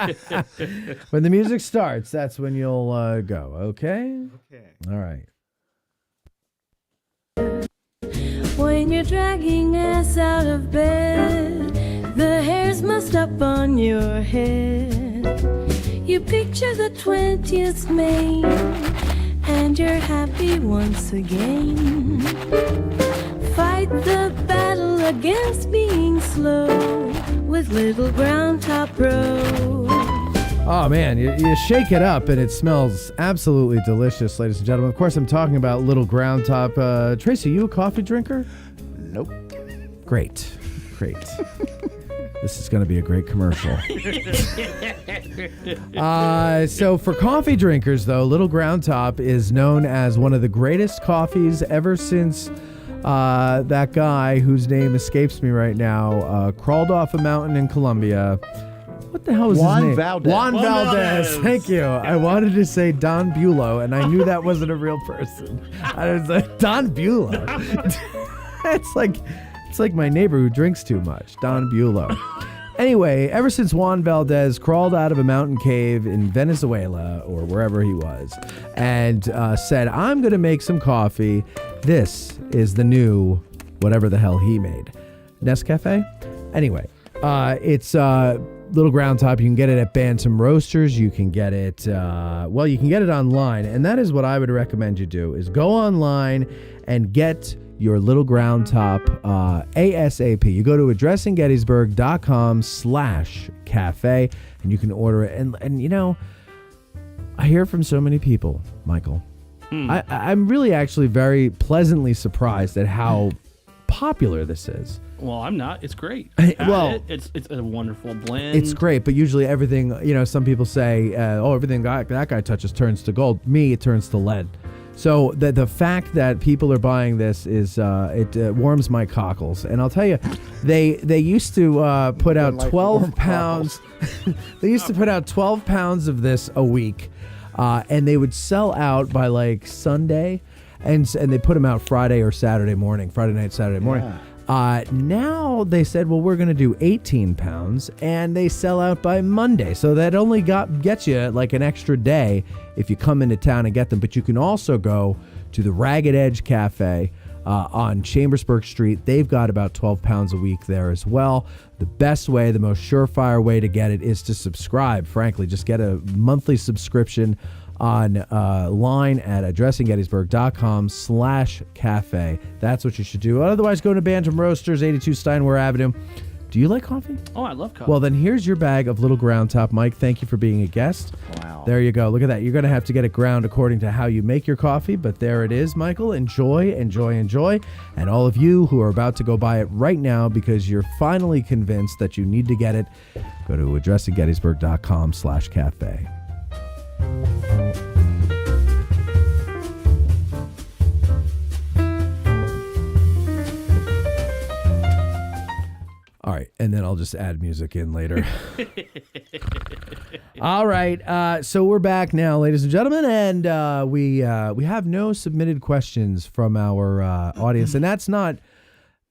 when the music starts, that's when you'll go. Okay. Okay. All right. When you're dragging ass out of bed, the hair's mussed up on your head. You picture the 20th May, and you're happy once again. Fight the battle against being slow with Little Brown Top Road. Oh, man, you shake it up and it smells absolutely delicious, ladies and gentlemen. Of course, I'm talking about Little Ground Top. Tracy, you a coffee drinker? Nope. Great. This is going to be a great commercial. So for coffee drinkers, though, Little Ground Top is known as one of the greatest coffees ever since that guy whose name escapes me right now crawled off a mountain in Colombia. What the hell was Juan his name? Valdez. Juan Valdez. Valdez. Thank you. I wanted to say Don Bulow, and I knew that wasn't a real person. I was like, Don Bulow. It's like my neighbor who drinks too much, Don Bulow. Anyway, ever since Juan Valdez crawled out of a mountain cave in Venezuela or wherever he was and said, I'm going to make some coffee, this is the new whatever the hell he made. Nescafe? Anyway, it's Little Ground Top. You can get it at Bantam Roasters. You can get it, you can get it online. And that is what I would recommend you do, is go online and get your Little Ground Top ASAP. You go to addressinggettysburg.com/cafe and you can order it. And you know, I hear from so many people, Michael. I'm really actually very pleasantly surprised at how popular this is. Well, I'm not. It's great. Well, it's a wonderful blend. It's great, but usually everything, some people say, everything that guy touches turns to gold. Me, it turns to lead. So the fact that people are buying this is it warms my cockles. And I'll tell you, they used to put out like 12 warm pounds. They used to put out 12 pounds of this a week, and they would sell out by like Sunday, and they put them out Friday or Saturday morning, Friday night, Saturday morning. Yeah. Now they said, well, we're going to do 18 pounds, and they sell out by Monday. So that only gets you like an extra day if you come into town and get them. But you can also go to the Ragged Edge Cafe on Chambersburg Street. They've got about 12 pounds a week there as well. The best way, the most surefire way to get it is to subscribe. Frankly, just get a monthly subscription on line at addressinggettysburg.com/cafe. That's what you should do. Otherwise, go to Bantam Roasters, 82 Steinway Avenue. Do you like coffee? Oh, I love coffee. Well, then here's your bag of Little Ground Top. Mike, thank you for being a guest. Wow. There you go. Look at that. You're going to have to get it ground according to how you make your coffee, but there it is, Michael. Enjoy. And all of you who are about to go buy it right now because you're finally convinced that you need to get it, go to addressinggettysburg.com/cafe. All right, and then I'll just add music in later. All right, so we're back now, ladies and gentlemen, and we have no submitted questions from our audience, and that's not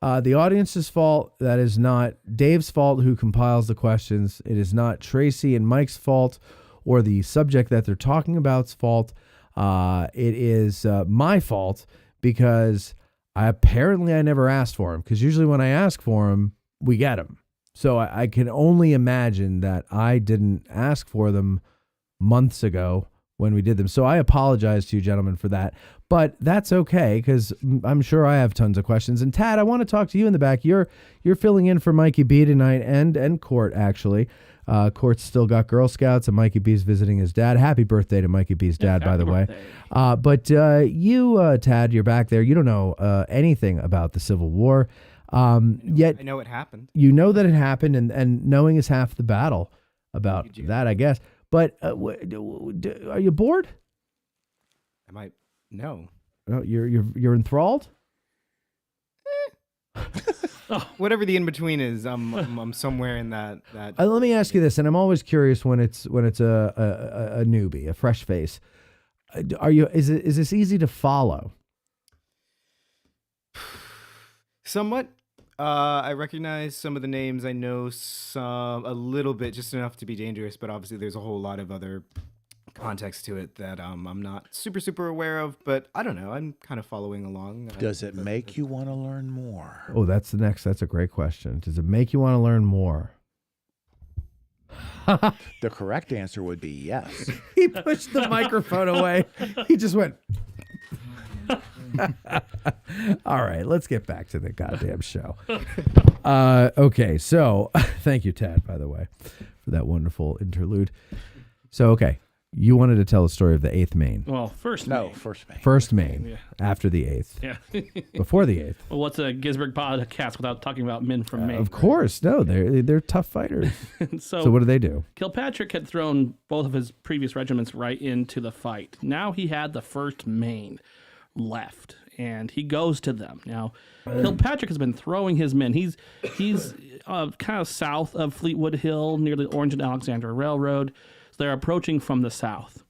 the audience's fault. That is not Dave's fault, who compiles the questions. It is not Tracy and Mike's fault or the subject that they're talking about's fault. It is my fault because I never asked for them, because usually when I ask for them, we get them. So I can only imagine that I didn't ask for them months ago when we did them. So I apologize to you gentlemen for that, but that's okay, because I'm sure I have tons of questions. And Tad, I want to talk to you in the back. You're filling in for Mikey B tonight and Court, actually. Court's still got Girl Scouts, and Mikey B's visiting his dad. Happy birthday to Mikey B's dad, by the way. But you, Tad, you're back there. You don't know anything about the Civil War. Yet I know it happened. you know that it happened, and knowing is half the battle about You do. that, I guess. But are you bored? I might no. No, you're enthralled. whatever the in between is, I'm somewhere in that. Let me ask you this, and I'm always curious when it's a newbie, a fresh face. Is this easy to follow? Somewhat. I recognize some of the names. I know a little bit, just enough to be dangerous. But obviously, there's a whole lot of other context to it that I'm not super aware of. But I don't know. I'm kind of following along. Does it make you want to learn more? Oh, that's a great question. Does it make you want to learn more? The correct answer would be yes. He pushed the microphone away. He just went. All right, let's get back to the goddamn show. Okay, so thank you, Tad, by the way, for that wonderful interlude. So, okay, you wanted to tell the story of the 8th Maine. Well, first Maine. First Maine, Yeah. after the 8th. Yeah. Before the 8th. Well, what's a Gettysburg podcast without talking about men from Maine? Of course, no, they're tough fighters. So So what do they do? Kilpatrick had thrown both of his previous regiments right into the fight. Now he had the 1st Maine left, and he goes to them. Now, Kilpatrick has been throwing his men. He's kind of south of Fleetwood Hill, near the Orange and Alexandria Railroad. So they're approaching from the south.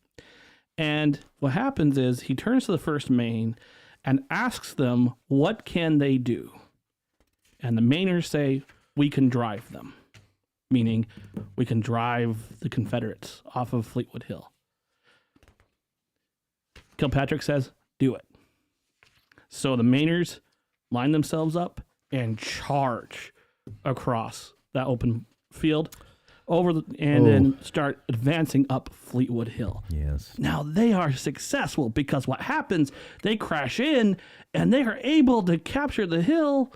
And what happens is he turns to the 1st Maine and asks them, what can they do? And the Mainers say, we can drive them, meaning we can drive the Confederates off of Fleetwood Hill. Kilpatrick says, do it. So the Mainers line themselves up and charge across that open field then start advancing up Fleetwood Hill. Yes. Now they are successful because what happens, they crash in and they are able to capture the hill,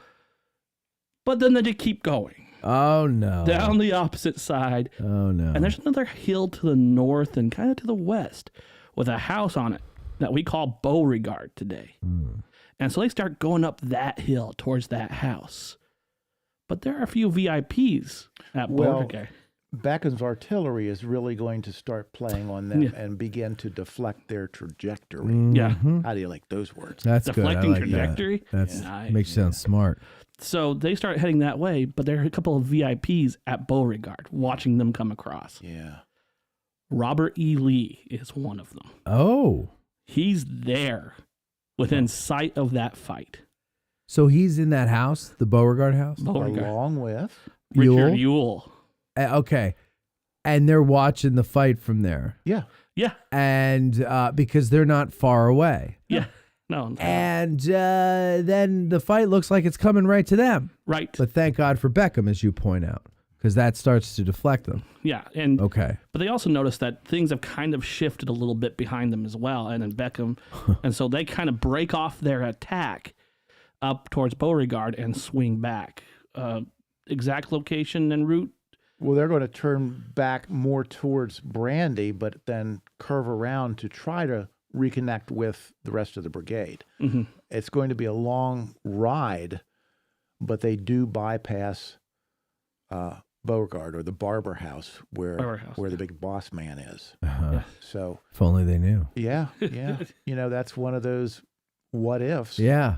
but then they keep going. Oh, no. Down the opposite side. Oh, no. And there's another hill to the north and kind of to the west with a house on it that we call Beauregard today. And so they start going up that hill towards that house. But there are a few VIPs at Beauregard. Beckham's artillery is really going to start playing on them and begin to deflect their trajectory. Yeah. How do you like those words? That's Deflecting good. I like trajectory? That. That's Nice. makes you sound smart. So they start heading that way, but there are a couple of VIPs at Beauregard watching them come across. Yeah. Robert E. Lee is one of them. Oh. He's there within sight of that fight. So he's in that house, the Beauregard house? Beauregard. Along with? Richard Ewell. Okay. And they're watching the fight from there. Yeah. Yeah. And because they're not far away. Yeah. No. And then the fight looks like it's coming right to them. Right. But thank God for Beckham, as you point out, because that starts to deflect them. Yeah. And Okay. But they also notice that things have kind of shifted a little bit behind them as well. And then Beckham. And so they kind of break off their attack up towards Beauregard and swing back. Exact location and route. Well, they're going to turn back more towards Brandy, but then curve around to try to reconnect with the rest of the brigade. Mm-hmm. It's going to be a long ride, but they do bypass Beauregard or the Barber House where the big boss man is. Uh-huh. So If only they knew. yeah. That's one of those what ifs. Yeah.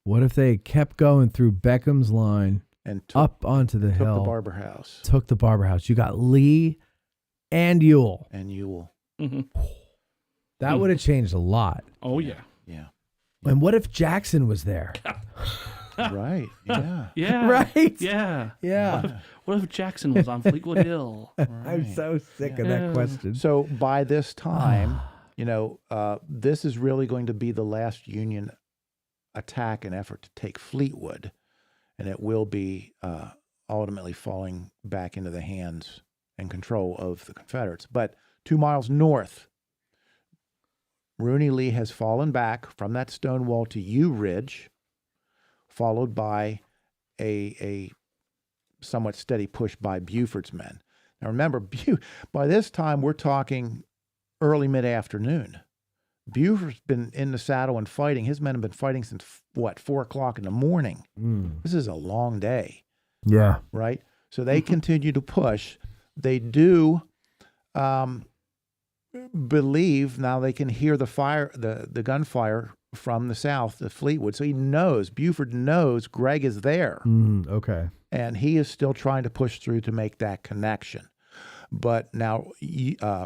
What if they kept going through Beckham's line And up onto the took hill? the Barber House. Took the Barber House. You got Lee and Ewell. And Ewell. Mm-hmm. That would have changed a lot. Oh, yeah. Yeah. And what if Jackson was there? Right. Yeah. Yeah. Right? Yeah. Yeah. What if Jackson was on Fleetwood Hill? I'm so sick of that question. So by this time, this is really going to be the last Union attack and effort to take Fleetwood, and it will be ultimately falling back into the hands and control of the Confederates. But 2 miles north, Rooney Lee has fallen back from that stone wall to U Ridge, followed by a somewhat steady push by Buford's men. Now remember, by this time we're talking early mid-afternoon. Buford's been in the saddle and fighting. His men have been fighting since, 4 o'clock in the morning. This is a long day. Yeah. Right? So they continue to push. They do believe, now they can hear the fire, the gunfire from the south to Fleetwood. So he knows, Buford knows Gregg is there. Okay. And he is still trying to push through to make that connection. But now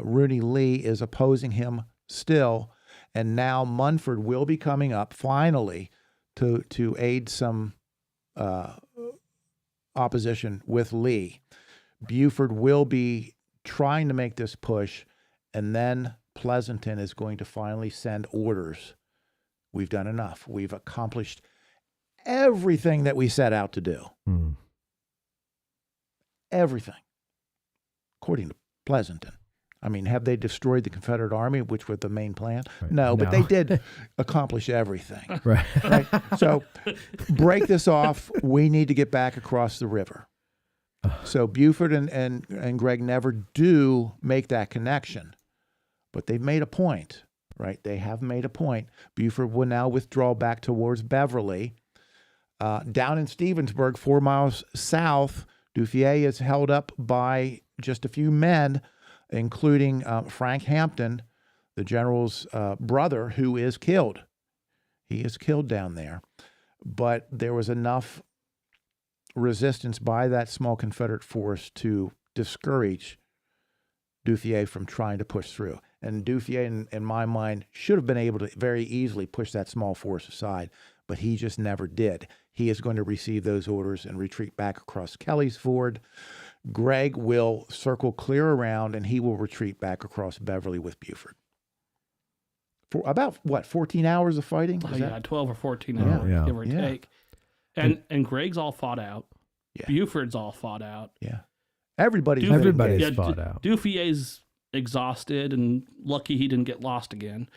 Rooney Lee is opposing him still. And now Munford will be coming up finally to aid some opposition with Lee. Buford will be trying to make this push, and then Pleasanton is going to finally send orders. We've done enough. We've accomplished everything that we set out to do. Everything, according to Pleasanton. I mean, have they destroyed the Confederate Army, which was the main plan? Right. No, but they did accomplish everything. Right. Right? So break this off. We need to get back across the river. So Buford and Gregg never do make that connection, but they've made a point, right? They have made a point. Buford will now withdraw back towards Beverly. Down in Stevensburg, 4 miles south, Duffier is held up by just a few men, including Frank Hampton, the general's brother, who is killed. He is killed down there. But there was enough resistance by that small Confederate force to discourage Duffier from trying to push through. And Duffier, in my mind, should have been able to very easily push that small force aside, but he just never did. He is going to receive those orders and retreat back across Kelly's Ford. Gregg will circle clear around, and he will retreat back across Beverly with Buford. For about, 14 hours of fighting? Oh, yeah, 12 or 14 hours, give or take. And Gregg's all fought out. Yeah. Buford's all fought out. Yeah. Everybody's fought out. Duffier's exhausted and lucky he didn't get lost again.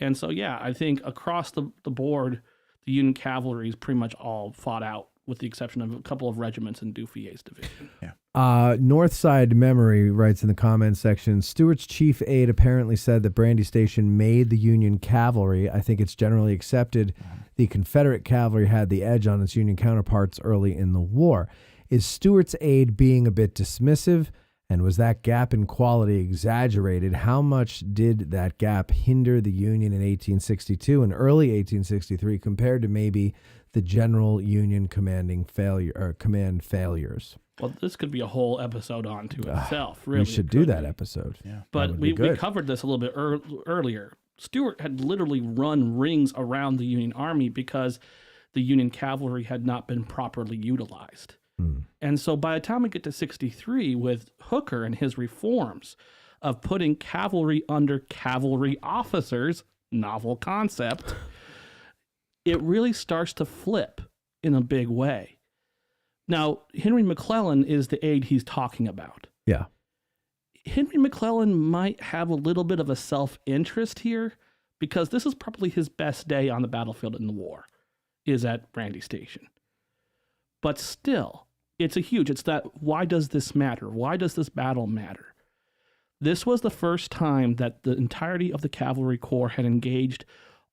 And so, yeah, I think across the board, the Union cavalry is pretty much all fought out, with the exception of a couple of regiments in Duffier's division. Yeah. Northside Memory writes in the comments section, Stuart's chief aide apparently said that Brandy Station made the Union cavalry. I think it's generally accepted the Confederate cavalry had the edge on its Union counterparts early in the war. Is Stuart's aide being a bit dismissive? And was that gap in quality exaggerated? How much did that gap hinder the Union in 1862 and early 1863 compared to maybe the general Union command failures? Well, this could be a whole episode onto itself. Really, we should do that episode. Yeah. But we covered this a little bit earlier. Stuart had literally run rings around the Union Army because the Union cavalry had not been properly utilized. And so by the time we get to 63 with Hooker and his reforms of putting cavalry under cavalry officers, novel concept, it really starts to flip in a big way. Now, Henry McClellan is the aide he's talking about. Yeah. Henry McClellan might have a little bit of a self-interest here because this is probably his best day on the battlefield in the war, is at Brandy Station. But still, it's that, why does this matter? Why does this battle matter? This was the first time that the entirety of the cavalry corps had engaged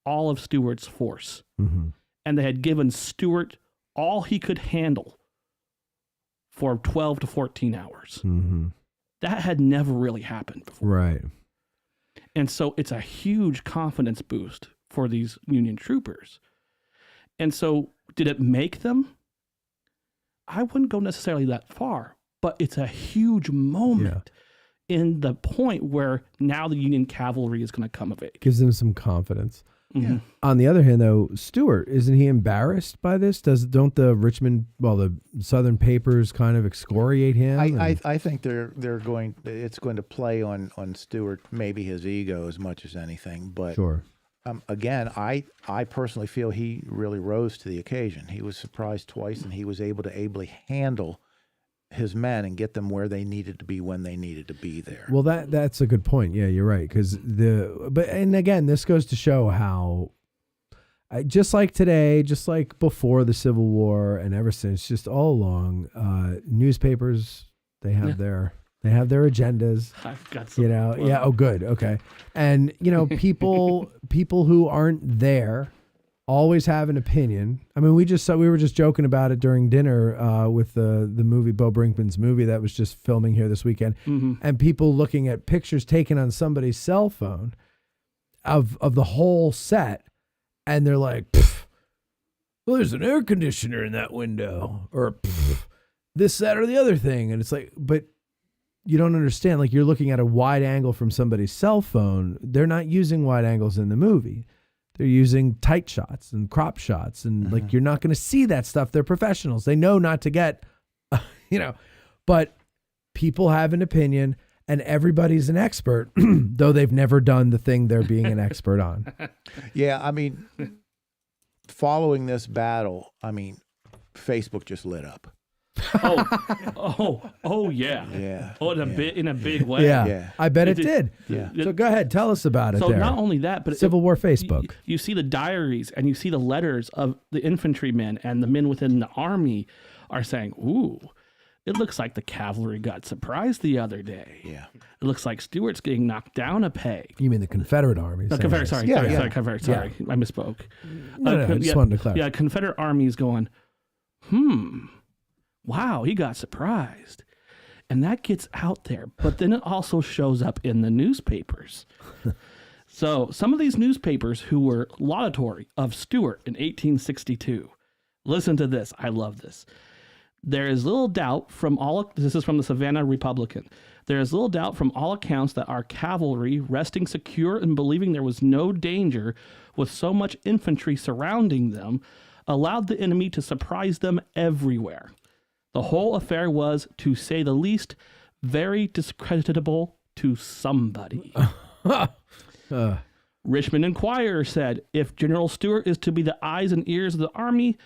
all of Stuart's force. Mm-hmm. And they had given Stuart all he could handle for 12 to 14 hours. Mm-hmm. That had never really happened before. Right. And so it's a huge confidence boost for these Union troopers. And so did it make them? I wouldn't go necessarily that far, but it's a huge moment in the point where now the Union cavalry is going to come of age. Gives them some confidence. Mm-hmm. On the other hand, though, Stuart, isn't he embarrassed by this? Don't the Southern papers kind of excoriate him? I think it's going to play on Stuart, maybe his ego as much as anything. But sure. Again, I personally feel he really rose to the occasion. He was surprised twice, and he was able to ably handle his men and get them where they needed to be when they needed to be there. Well, that's a good point. Yeah, you're right. And again, this goes to show how, just like today, just like before the Civil War, and ever since, just all along, newspapers they have their agendas. I've got some. Yeah. Oh, good. Okay. And people who aren't there always have an opinion. I mean, we were just joking about it during dinner with the movie, Bo Brinkman's movie that was just filming here this weekend, and people looking at pictures taken on somebody's cell phone of the whole set, and they're like, well, there's an air conditioner in that window, or this, that, or the other thing. And it's like, but you don't understand. Like, you're looking at a wide angle from somebody's cell phone. They're not using wide angles in the movie. They're using tight shots and crop shots. And like, you're not going to see that stuff. They're professionals. They know not to get, but people have an opinion and everybody's an expert, though they've never done the thing they're being an expert on. Yeah. I mean, following this battle, I mean, Facebook just lit up. Oh yeah. Yeah. Oh, in a big way. Yeah. Yeah. I bet it did. Yeah. So go ahead. Tell us about it So there. not only that, but Civil War Facebook. You see the diaries and you see the letters of the infantrymen and the men within the army are saying, ooh, it looks like the cavalry got surprised the other day. Yeah. It looks like Stuart's getting knocked down a peg. You mean the Confederate army? No, Confederate, sorry, Yeah, sorry, yeah. sorry, Confederate, sorry. I misspoke. No, I just wanted to clarify. Yeah, Confederate army's going, wow, he got surprised. And that gets out there. But then it also shows up in the newspapers. So some of these newspapers who were laudatory of Stuart in 1862, listen to this. I love this. There is little doubt this is from the Savannah Republican. There is little doubt from all accounts that our cavalry, resting secure and believing there was no danger with so much infantry surrounding them, allowed the enemy to surprise them everywhere. The whole affair was, to say the least, very discreditable to somebody. Richmond Enquirer said, if General Stuart is to be the eyes and ears of the army,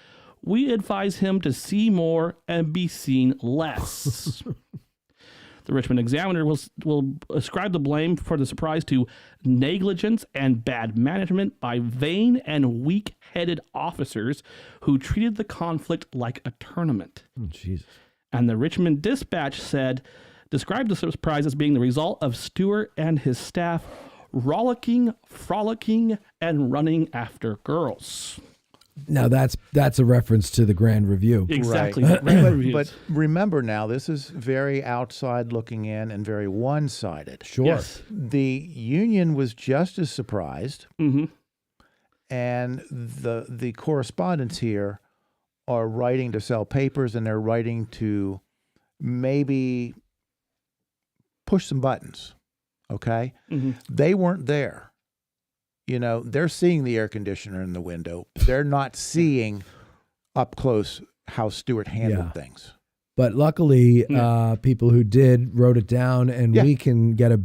we advise him to see more and be seen less. The Richmond Examiner will ascribe the blame for the surprise to negligence and bad management by vain and weak-headed officers who treated the conflict like a tournament. Oh, Jesus. And the Richmond Dispatch described the surprise as being the result of Stuart and his staff rollicking, frolicking, and running after girls. Now that's a reference to the Grand Review. Exactly. Right. But remember now, this is very outside looking in and very one-sided. Sure. Yes. The Union was just as surprised, Mm-hmm. and the correspondents here are writing to sell papers, and they're writing to maybe push some buttons, okay? Mm-hmm. They weren't there. They're seeing the air conditioner in the window. They're not seeing up close how Stuart handled things. But luckily, people who did wrote it down, and we can get a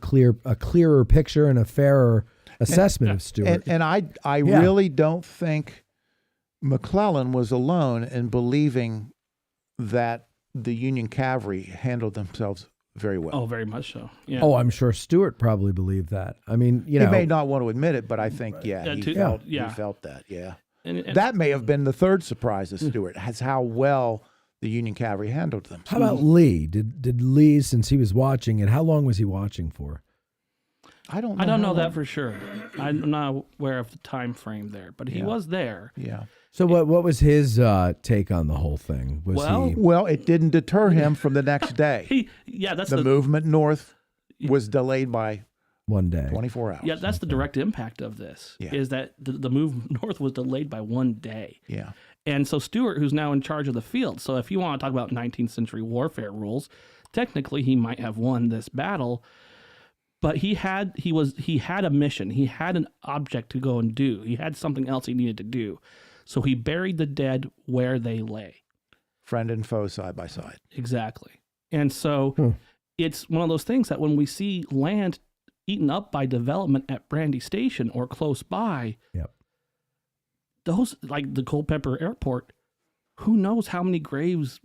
clearer picture and a fairer assessment of Stuart. And I really don't think McClellan was alone in believing that the Union cavalry handled themselves very well. Oh, very much so. Yeah. Oh, I'm sure Stuart probably believed that. I mean, He may not want to admit it, but I think, he felt that, yeah. And That may have been the third surprise of Stuart, has how well the Union cavalry handled them. How about Lee? Did Lee, since he was watching it, how long was he watching for? I don't know. I don't know how that long. for sure. I'm not aware of the time frame there, but he was there. Yeah. So what was his take on the whole thing? Well, it didn't deter him from the next day. That's the movement north was delayed by one day, 24 hours. Yeah, that's the direct impact of this, is that the move north was delayed by one day. Yeah. And so Stuart, who's now in charge of the field, so if you want to talk about 19th century warfare rules, technically he might have won this battle, but he had a mission. He had an object to go and do. He had something else he needed to do. So he buried the dead where they lay. Friend and foe side by side. Exactly. And so it's one of those things that when we see land eaten up by development at Brandy Station or close by, those, like the Culpeper Airport, who knows how many graves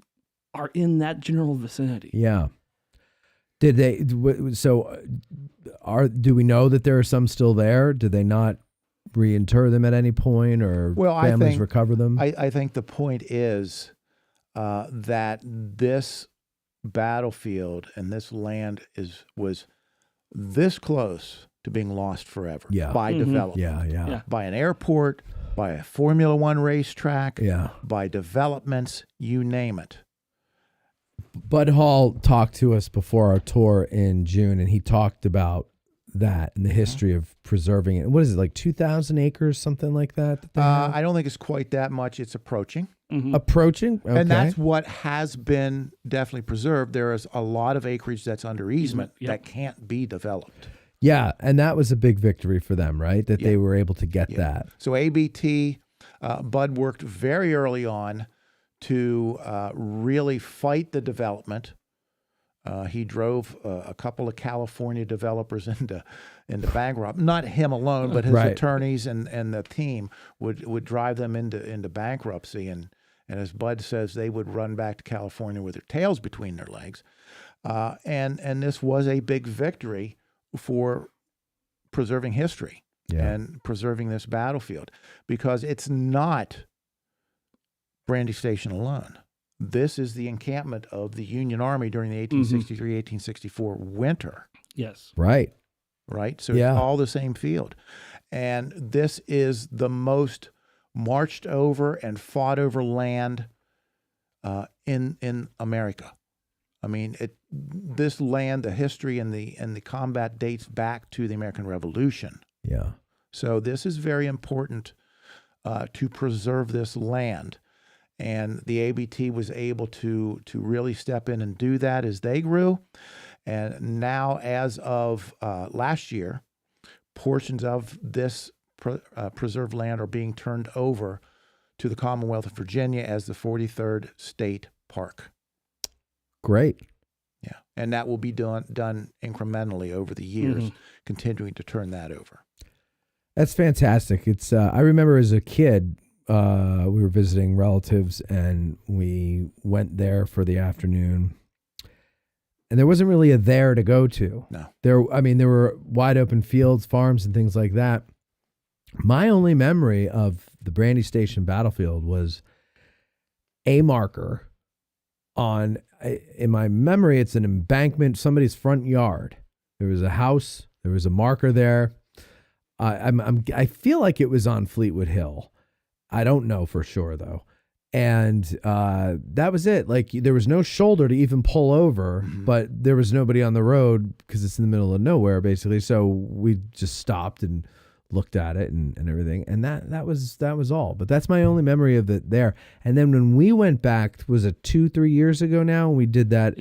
are in that general vicinity? Yeah. Did they? So, do we know that there are some still there? Did they not reinter them at any point, or families recover them? I think the point is that this battlefield and this land was this close to being lost forever by development. By an airport, by a Formula One racetrack, by developments, you name it. Bud Hall talked to us before our tour in June, and he talked about that and the history of preserving it. What is it, like 2,000 acres, something like that? That they have? I don't think it's quite that much. It's approaching. Approaching? Okay. And that's what has been definitely preserved. There is a lot of acreage that's under easement that can't be developed. Yeah, and that was a big victory for them, right? That they were able to get that. So ABT, Bud worked very early on to really fight the development. He drove a couple of California developers into bankrupt. Not him alone, but his attorneys and the team would drive them into bankruptcy. And as Bud says, they would run back to California with their tails between their legs. And this was a big victory for preserving history and preserving this battlefield, because it's not Brandy Station alone. This is the encampment of the Union Army during the 1863-1864 winter. Yes. Right. Right? So it's all the same field. And this is the most marched over and fought over land in America. I mean, this land, the history and the combat dates back to the American Revolution. Yeah. So this is very important to preserve this land. And the ABT was able to really step in and do that as they grew. And now, as of last year, portions of this preserved land are being turned over to the Commonwealth of Virginia as the 43rd State Park. Great. Yeah, and that will be done incrementally over the years, continuing to turn that over. That's fantastic. It's I remember as a kid, we were visiting relatives and we went there for the afternoon. And there wasn't really a there to go to. No. There were wide open fields, farms, and things like that. My only memory of the Brandy Station battlefield was a marker in my memory, it's an embankment, somebody's front yard. There was a house, there was a marker there. I feel like it was on Fleetwood Hill. I don't know for sure though. And that was it. Like there was no shoulder to even pull over, but there was nobody on the road because it's in the middle of nowhere basically. So we just stopped and looked at it and everything. And that was all. But that's my only memory of it there. And then when we went back, was it 2-3 years ago now? We did that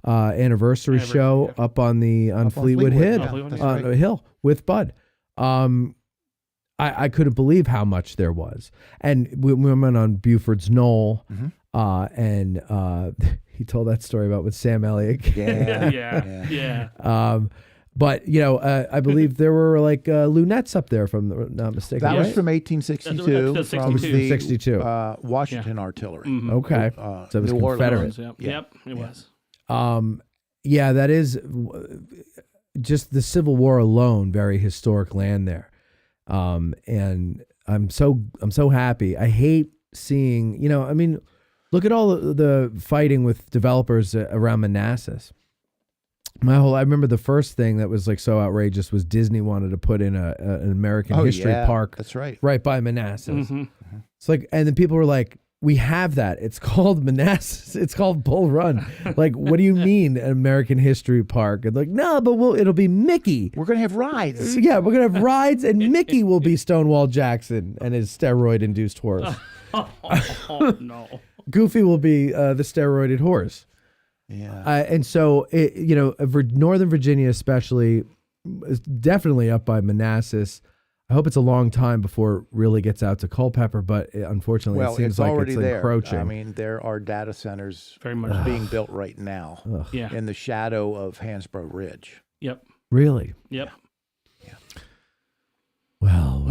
anniversary show up on Fleetwood Hill with Bud. I couldn't believe how much there was. And we went on Buford's Knoll, and he told that story about with Sam Elliott. Yeah. But, I believe there were like lunettes up there, if I'm not mistaken. That was from 1862. That's from 62. the Washington Artillery. Okay. So it was New Confederate. Orleans, Yep, it was. That is just the Civil War alone, very historic land there. And I'm so happy. I hate seeing, look at all the fighting with developers around Manassas. I remember the first thing that was like so outrageous was Disney wanted to put in an American history park. That's right. Right by Manassas. It's like, and then people were like, we have that. It's called Manassas. It's called Bull Run. Like, what do you mean an American history park? And like, no, but it'll be Mickey. We're going to have rides. Yeah, we're going to have rides, and Mickey will be Stonewall Jackson and his steroid-induced horse. Oh, no. Goofy will be the steroided horse. Yeah. And so, Northern Virginia especially is definitely up by Manassas. I hope it's a long time before it really gets out to Culpeper, but unfortunately it seems like it's encroaching. I mean, there are data centers very much being built right now in the shadow of Hansborough Ridge. Yep. Really? Yep. Yeah. Well.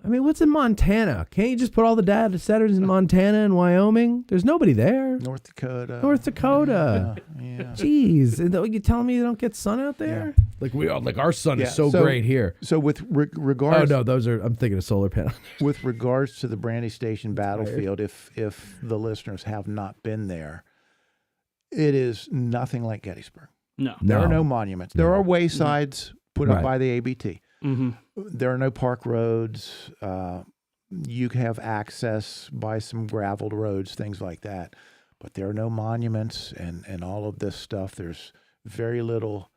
I mean, what's in Montana? Can't you just put all the data centers in Montana and Wyoming? There's nobody there. North Dakota. Yeah. Jeez. And you telling me you don't get sun out there? Yeah. Like we are, like our sun is so great here. So with regards, oh no, I'm thinking of solar panels. With regards to the Brandy Station battlefield, if the listeners have not been there, it is nothing like Gettysburg. No. There are no monuments. There are waysides put up by the ABT. There are no park roads. You have access by some graveled roads, things like that. But there are no monuments and all of this stuff. There's very little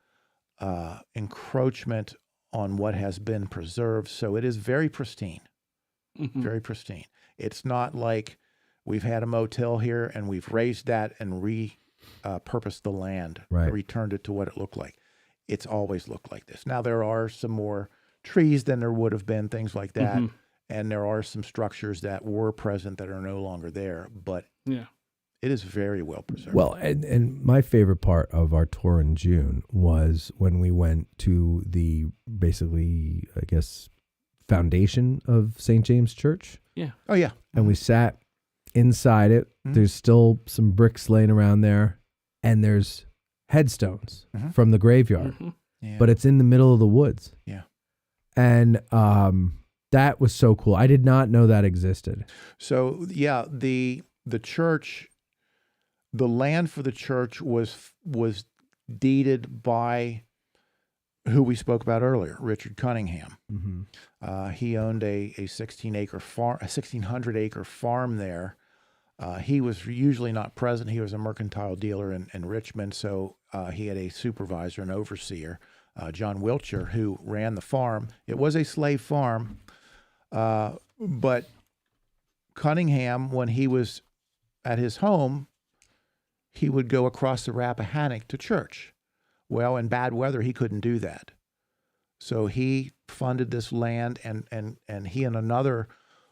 encroachment on what has been preserved. So it is very pristine, very pristine. It's not like we've had a motel here and we've raised that and repurposed the land, Right. returned it to what it looked like. It's always looked like this. Now, there are some more trees than there would have been, things like that. And there are some structures that were present that are no longer there, but Yeah. it is very well preserved. Well, and my favorite part of our tour in June was when we went to the basically, I guess, foundation of St. James Church, Yeah. Oh, yeah. and we sat inside it. There's still some bricks laying around there, and there's headstones from the graveyard, Yeah. but it's in the middle of the woods. Yeah. And that was so cool. I did not know that existed. So, yeah, the church, the land for the church was deeded by who we spoke about earlier, Richard Cunningham. He owned a 1,600 acre farm there. He was usually not present. He was a mercantile dealer in Richmond, so he had a supervisor, an overseer, John Wiltshire, who ran the farm. It was a slave farm, but Cunningham, when he was at his home, he would go across the Rappahannock to church. Well, in bad weather, he couldn't do that. So he funded this land, and he and another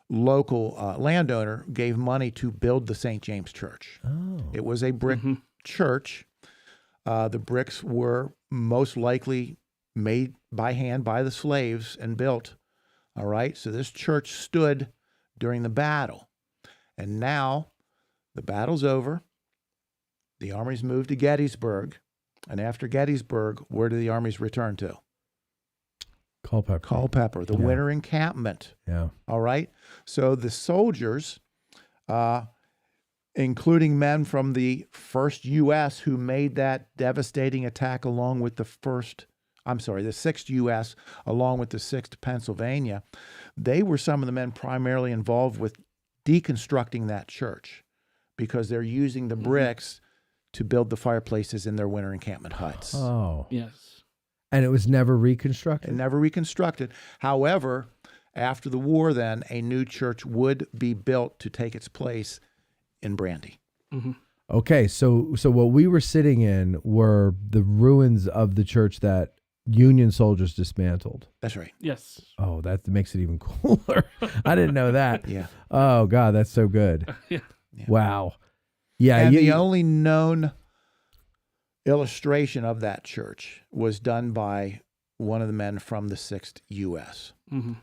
local landowner gave money to build the St. James Church. Oh. It was a brick church. The bricks were most likely made by hand by the slaves and built. All right, so this church stood during the battle. And now the battle's over. The armies moved to Gettysburg. And after Gettysburg, where do the armies return to? Culpeper, the winter encampment. Yeah. All right. So the soldiers, including men from the 1st U.S. who made that devastating attack along with the 6th U.S. along with the 6th Pennsylvania, they were some of the men primarily involved with deconstructing that church because they're using the bricks to build the fireplaces in their winter encampment huts. Oh. Yes. And it was never reconstructed? And never reconstructed. However, after the war then, a new church would be built to take its place in Brandy. Okay, so what we were sitting in were the ruins of the church that Union soldiers dismantled. That's right. Yes. Oh, that makes it even cooler. I didn't know that. Yeah. Oh, God, that's so good. Yeah. Wow. Yeah. And the only known illustration of that church was done by one of the men from the 6th U.S.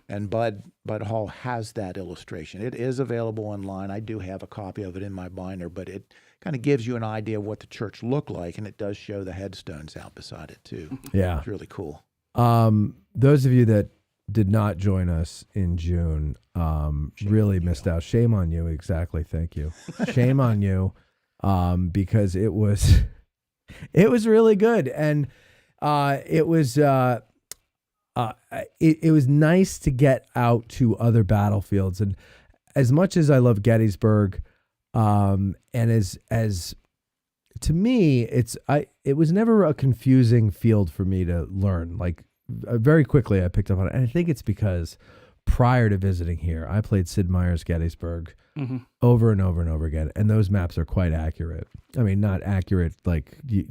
And Bud Hall has that illustration. It is available online. I do have a copy of it in my binder, but it kind of gives you an idea of what the church looked like, and it does show the headstones out beside it too. Yeah. It's really cool. Those of you that did not join us in June really missed out. Shame on you. Exactly. Thank you. Shame on you, because it was really good, and it was nice to get out to other battlefields. And as much as I love Gettysburg, and as to me, it was never a confusing field for me to learn. Like very quickly, I picked up on it, and I think it's because prior to visiting here, I played Sid Meier's Gettysburg over and over and over again, and those maps are quite accurate. I mean, not accurate like you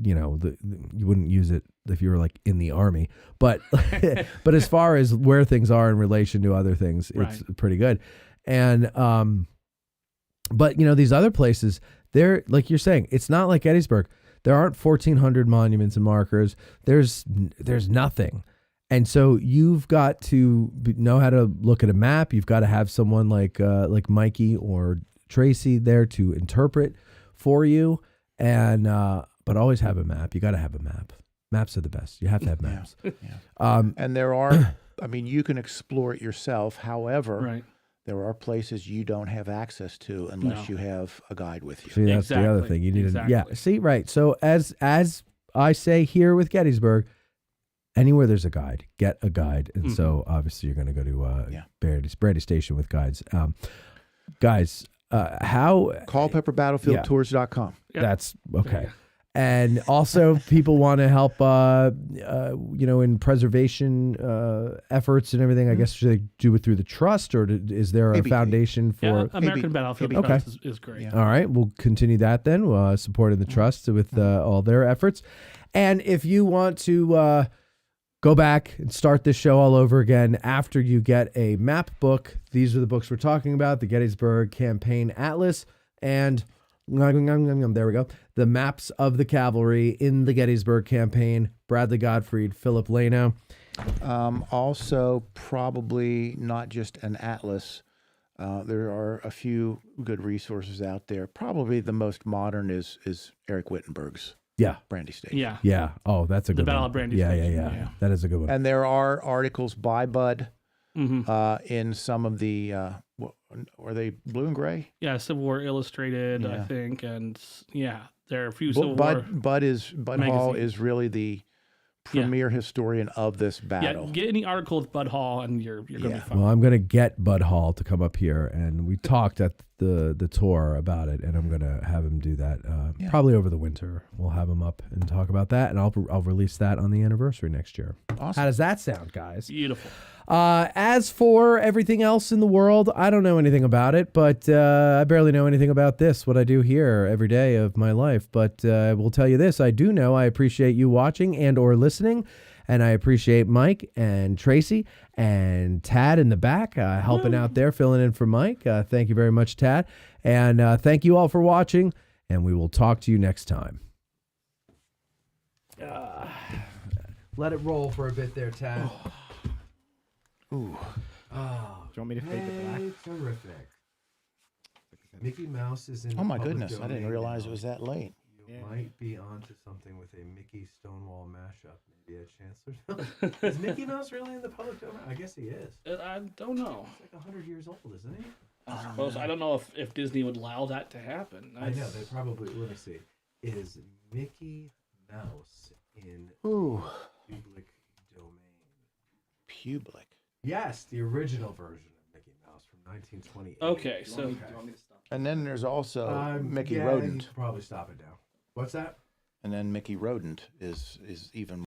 wouldn't use it if you were like in the army, but but as far as where things are in relation to other things, it's pretty good. And but these other places, they're like you're saying, it's not like Gettysburg. There aren't 1,400 monuments and markers. There's nothing. And so you've got to know how to look at a map. You've got to have someone like Mikey or Tracy there to interpret for you. And but always have a map. You got to have a map. Maps are the best. You have to have maps. Yeah. And there are, I mean, you can explore it yourself. However, there are places you don't have access to unless you have a guide with you. See, that's the other thing. You need see, right. So as I say here with Gettysburg, anywhere there's a guide, get a guide. And so obviously you're going to go to Brandy Station with guides. Guys, how CulpeperBattlefieldTours.com. That's okay. And also, people want to help, in preservation efforts and everything. I guess should they do it through the trust, or is there a ABT. foundation for? Yeah, American Battlefield Okay. Trust is great. Yeah. All right, we'll continue that then. Supporting the trust with all their efforts. And if you want to go back and start this show all over again after you get a map book, these are the books we're talking about: the Gettysburg Campaign Atlas and there we go, the maps of the cavalry in the Gettysburg Campaign. Bradley Gottfried, Philip Lano. Also, probably not just an atlas. There are a few good resources out there. Probably the most modern is Eric Wittenberg's Yeah. Brandy Station. Yeah. Yeah. Oh, that's a good Battle one. of Brandy yeah, Station, Yeah. yeah. That is a good one. And there are articles by Bud Mm-hmm. in some of the, are they blue and gray? Yeah, Civil War Illustrated, I Yeah. think, and there are a few Civil War. Bud Hall magazine. is really the premier historian of this battle. Yeah, get any article with Bud Hall, and you're gonna be fine. Well, I'm gonna get Bud Hall to come up here, and we talked at the tour about it, and I'm gonna have him do that probably over the winter. We'll have him up and talk about that, and I'll release that on the anniversary next year. Awesome. How does that sound, guys? Beautiful. As for everything else in the world, I don't know anything about it, but I barely know anything about this, what I do here every day of my life. But I will tell you this, I do know I appreciate you watching and or listening, and I appreciate Mike and Tracy and Tad in the back helping out there, filling in for Mike. Thank you very much, Tad. And thank you all for watching, and we will talk to you next time. Let it roll for a bit there, Tad. Ooh. Oh, Do you want me to fade to black? terrific. Mickey Mouse is in Oh my public goodness, I didn't domain realize now. it was that late. You might be onto something with a Mickey Stonewall mashup, maybe at Chancellor. Is Mickey Mouse really in the public domain? I guess he is. I don't know. He's like 100 years old, isn't he? I suppose I don't know if Disney would allow that to happen. I know, they probably, let me see. Is Mickey Mouse in Ooh. public domain? Public. Yes, the original version of Mickey Mouse from 1928. Okay, so And then there's also Mickey yeah, Rodent. you can probably stop it now. What's that? And then Mickey Rodent is even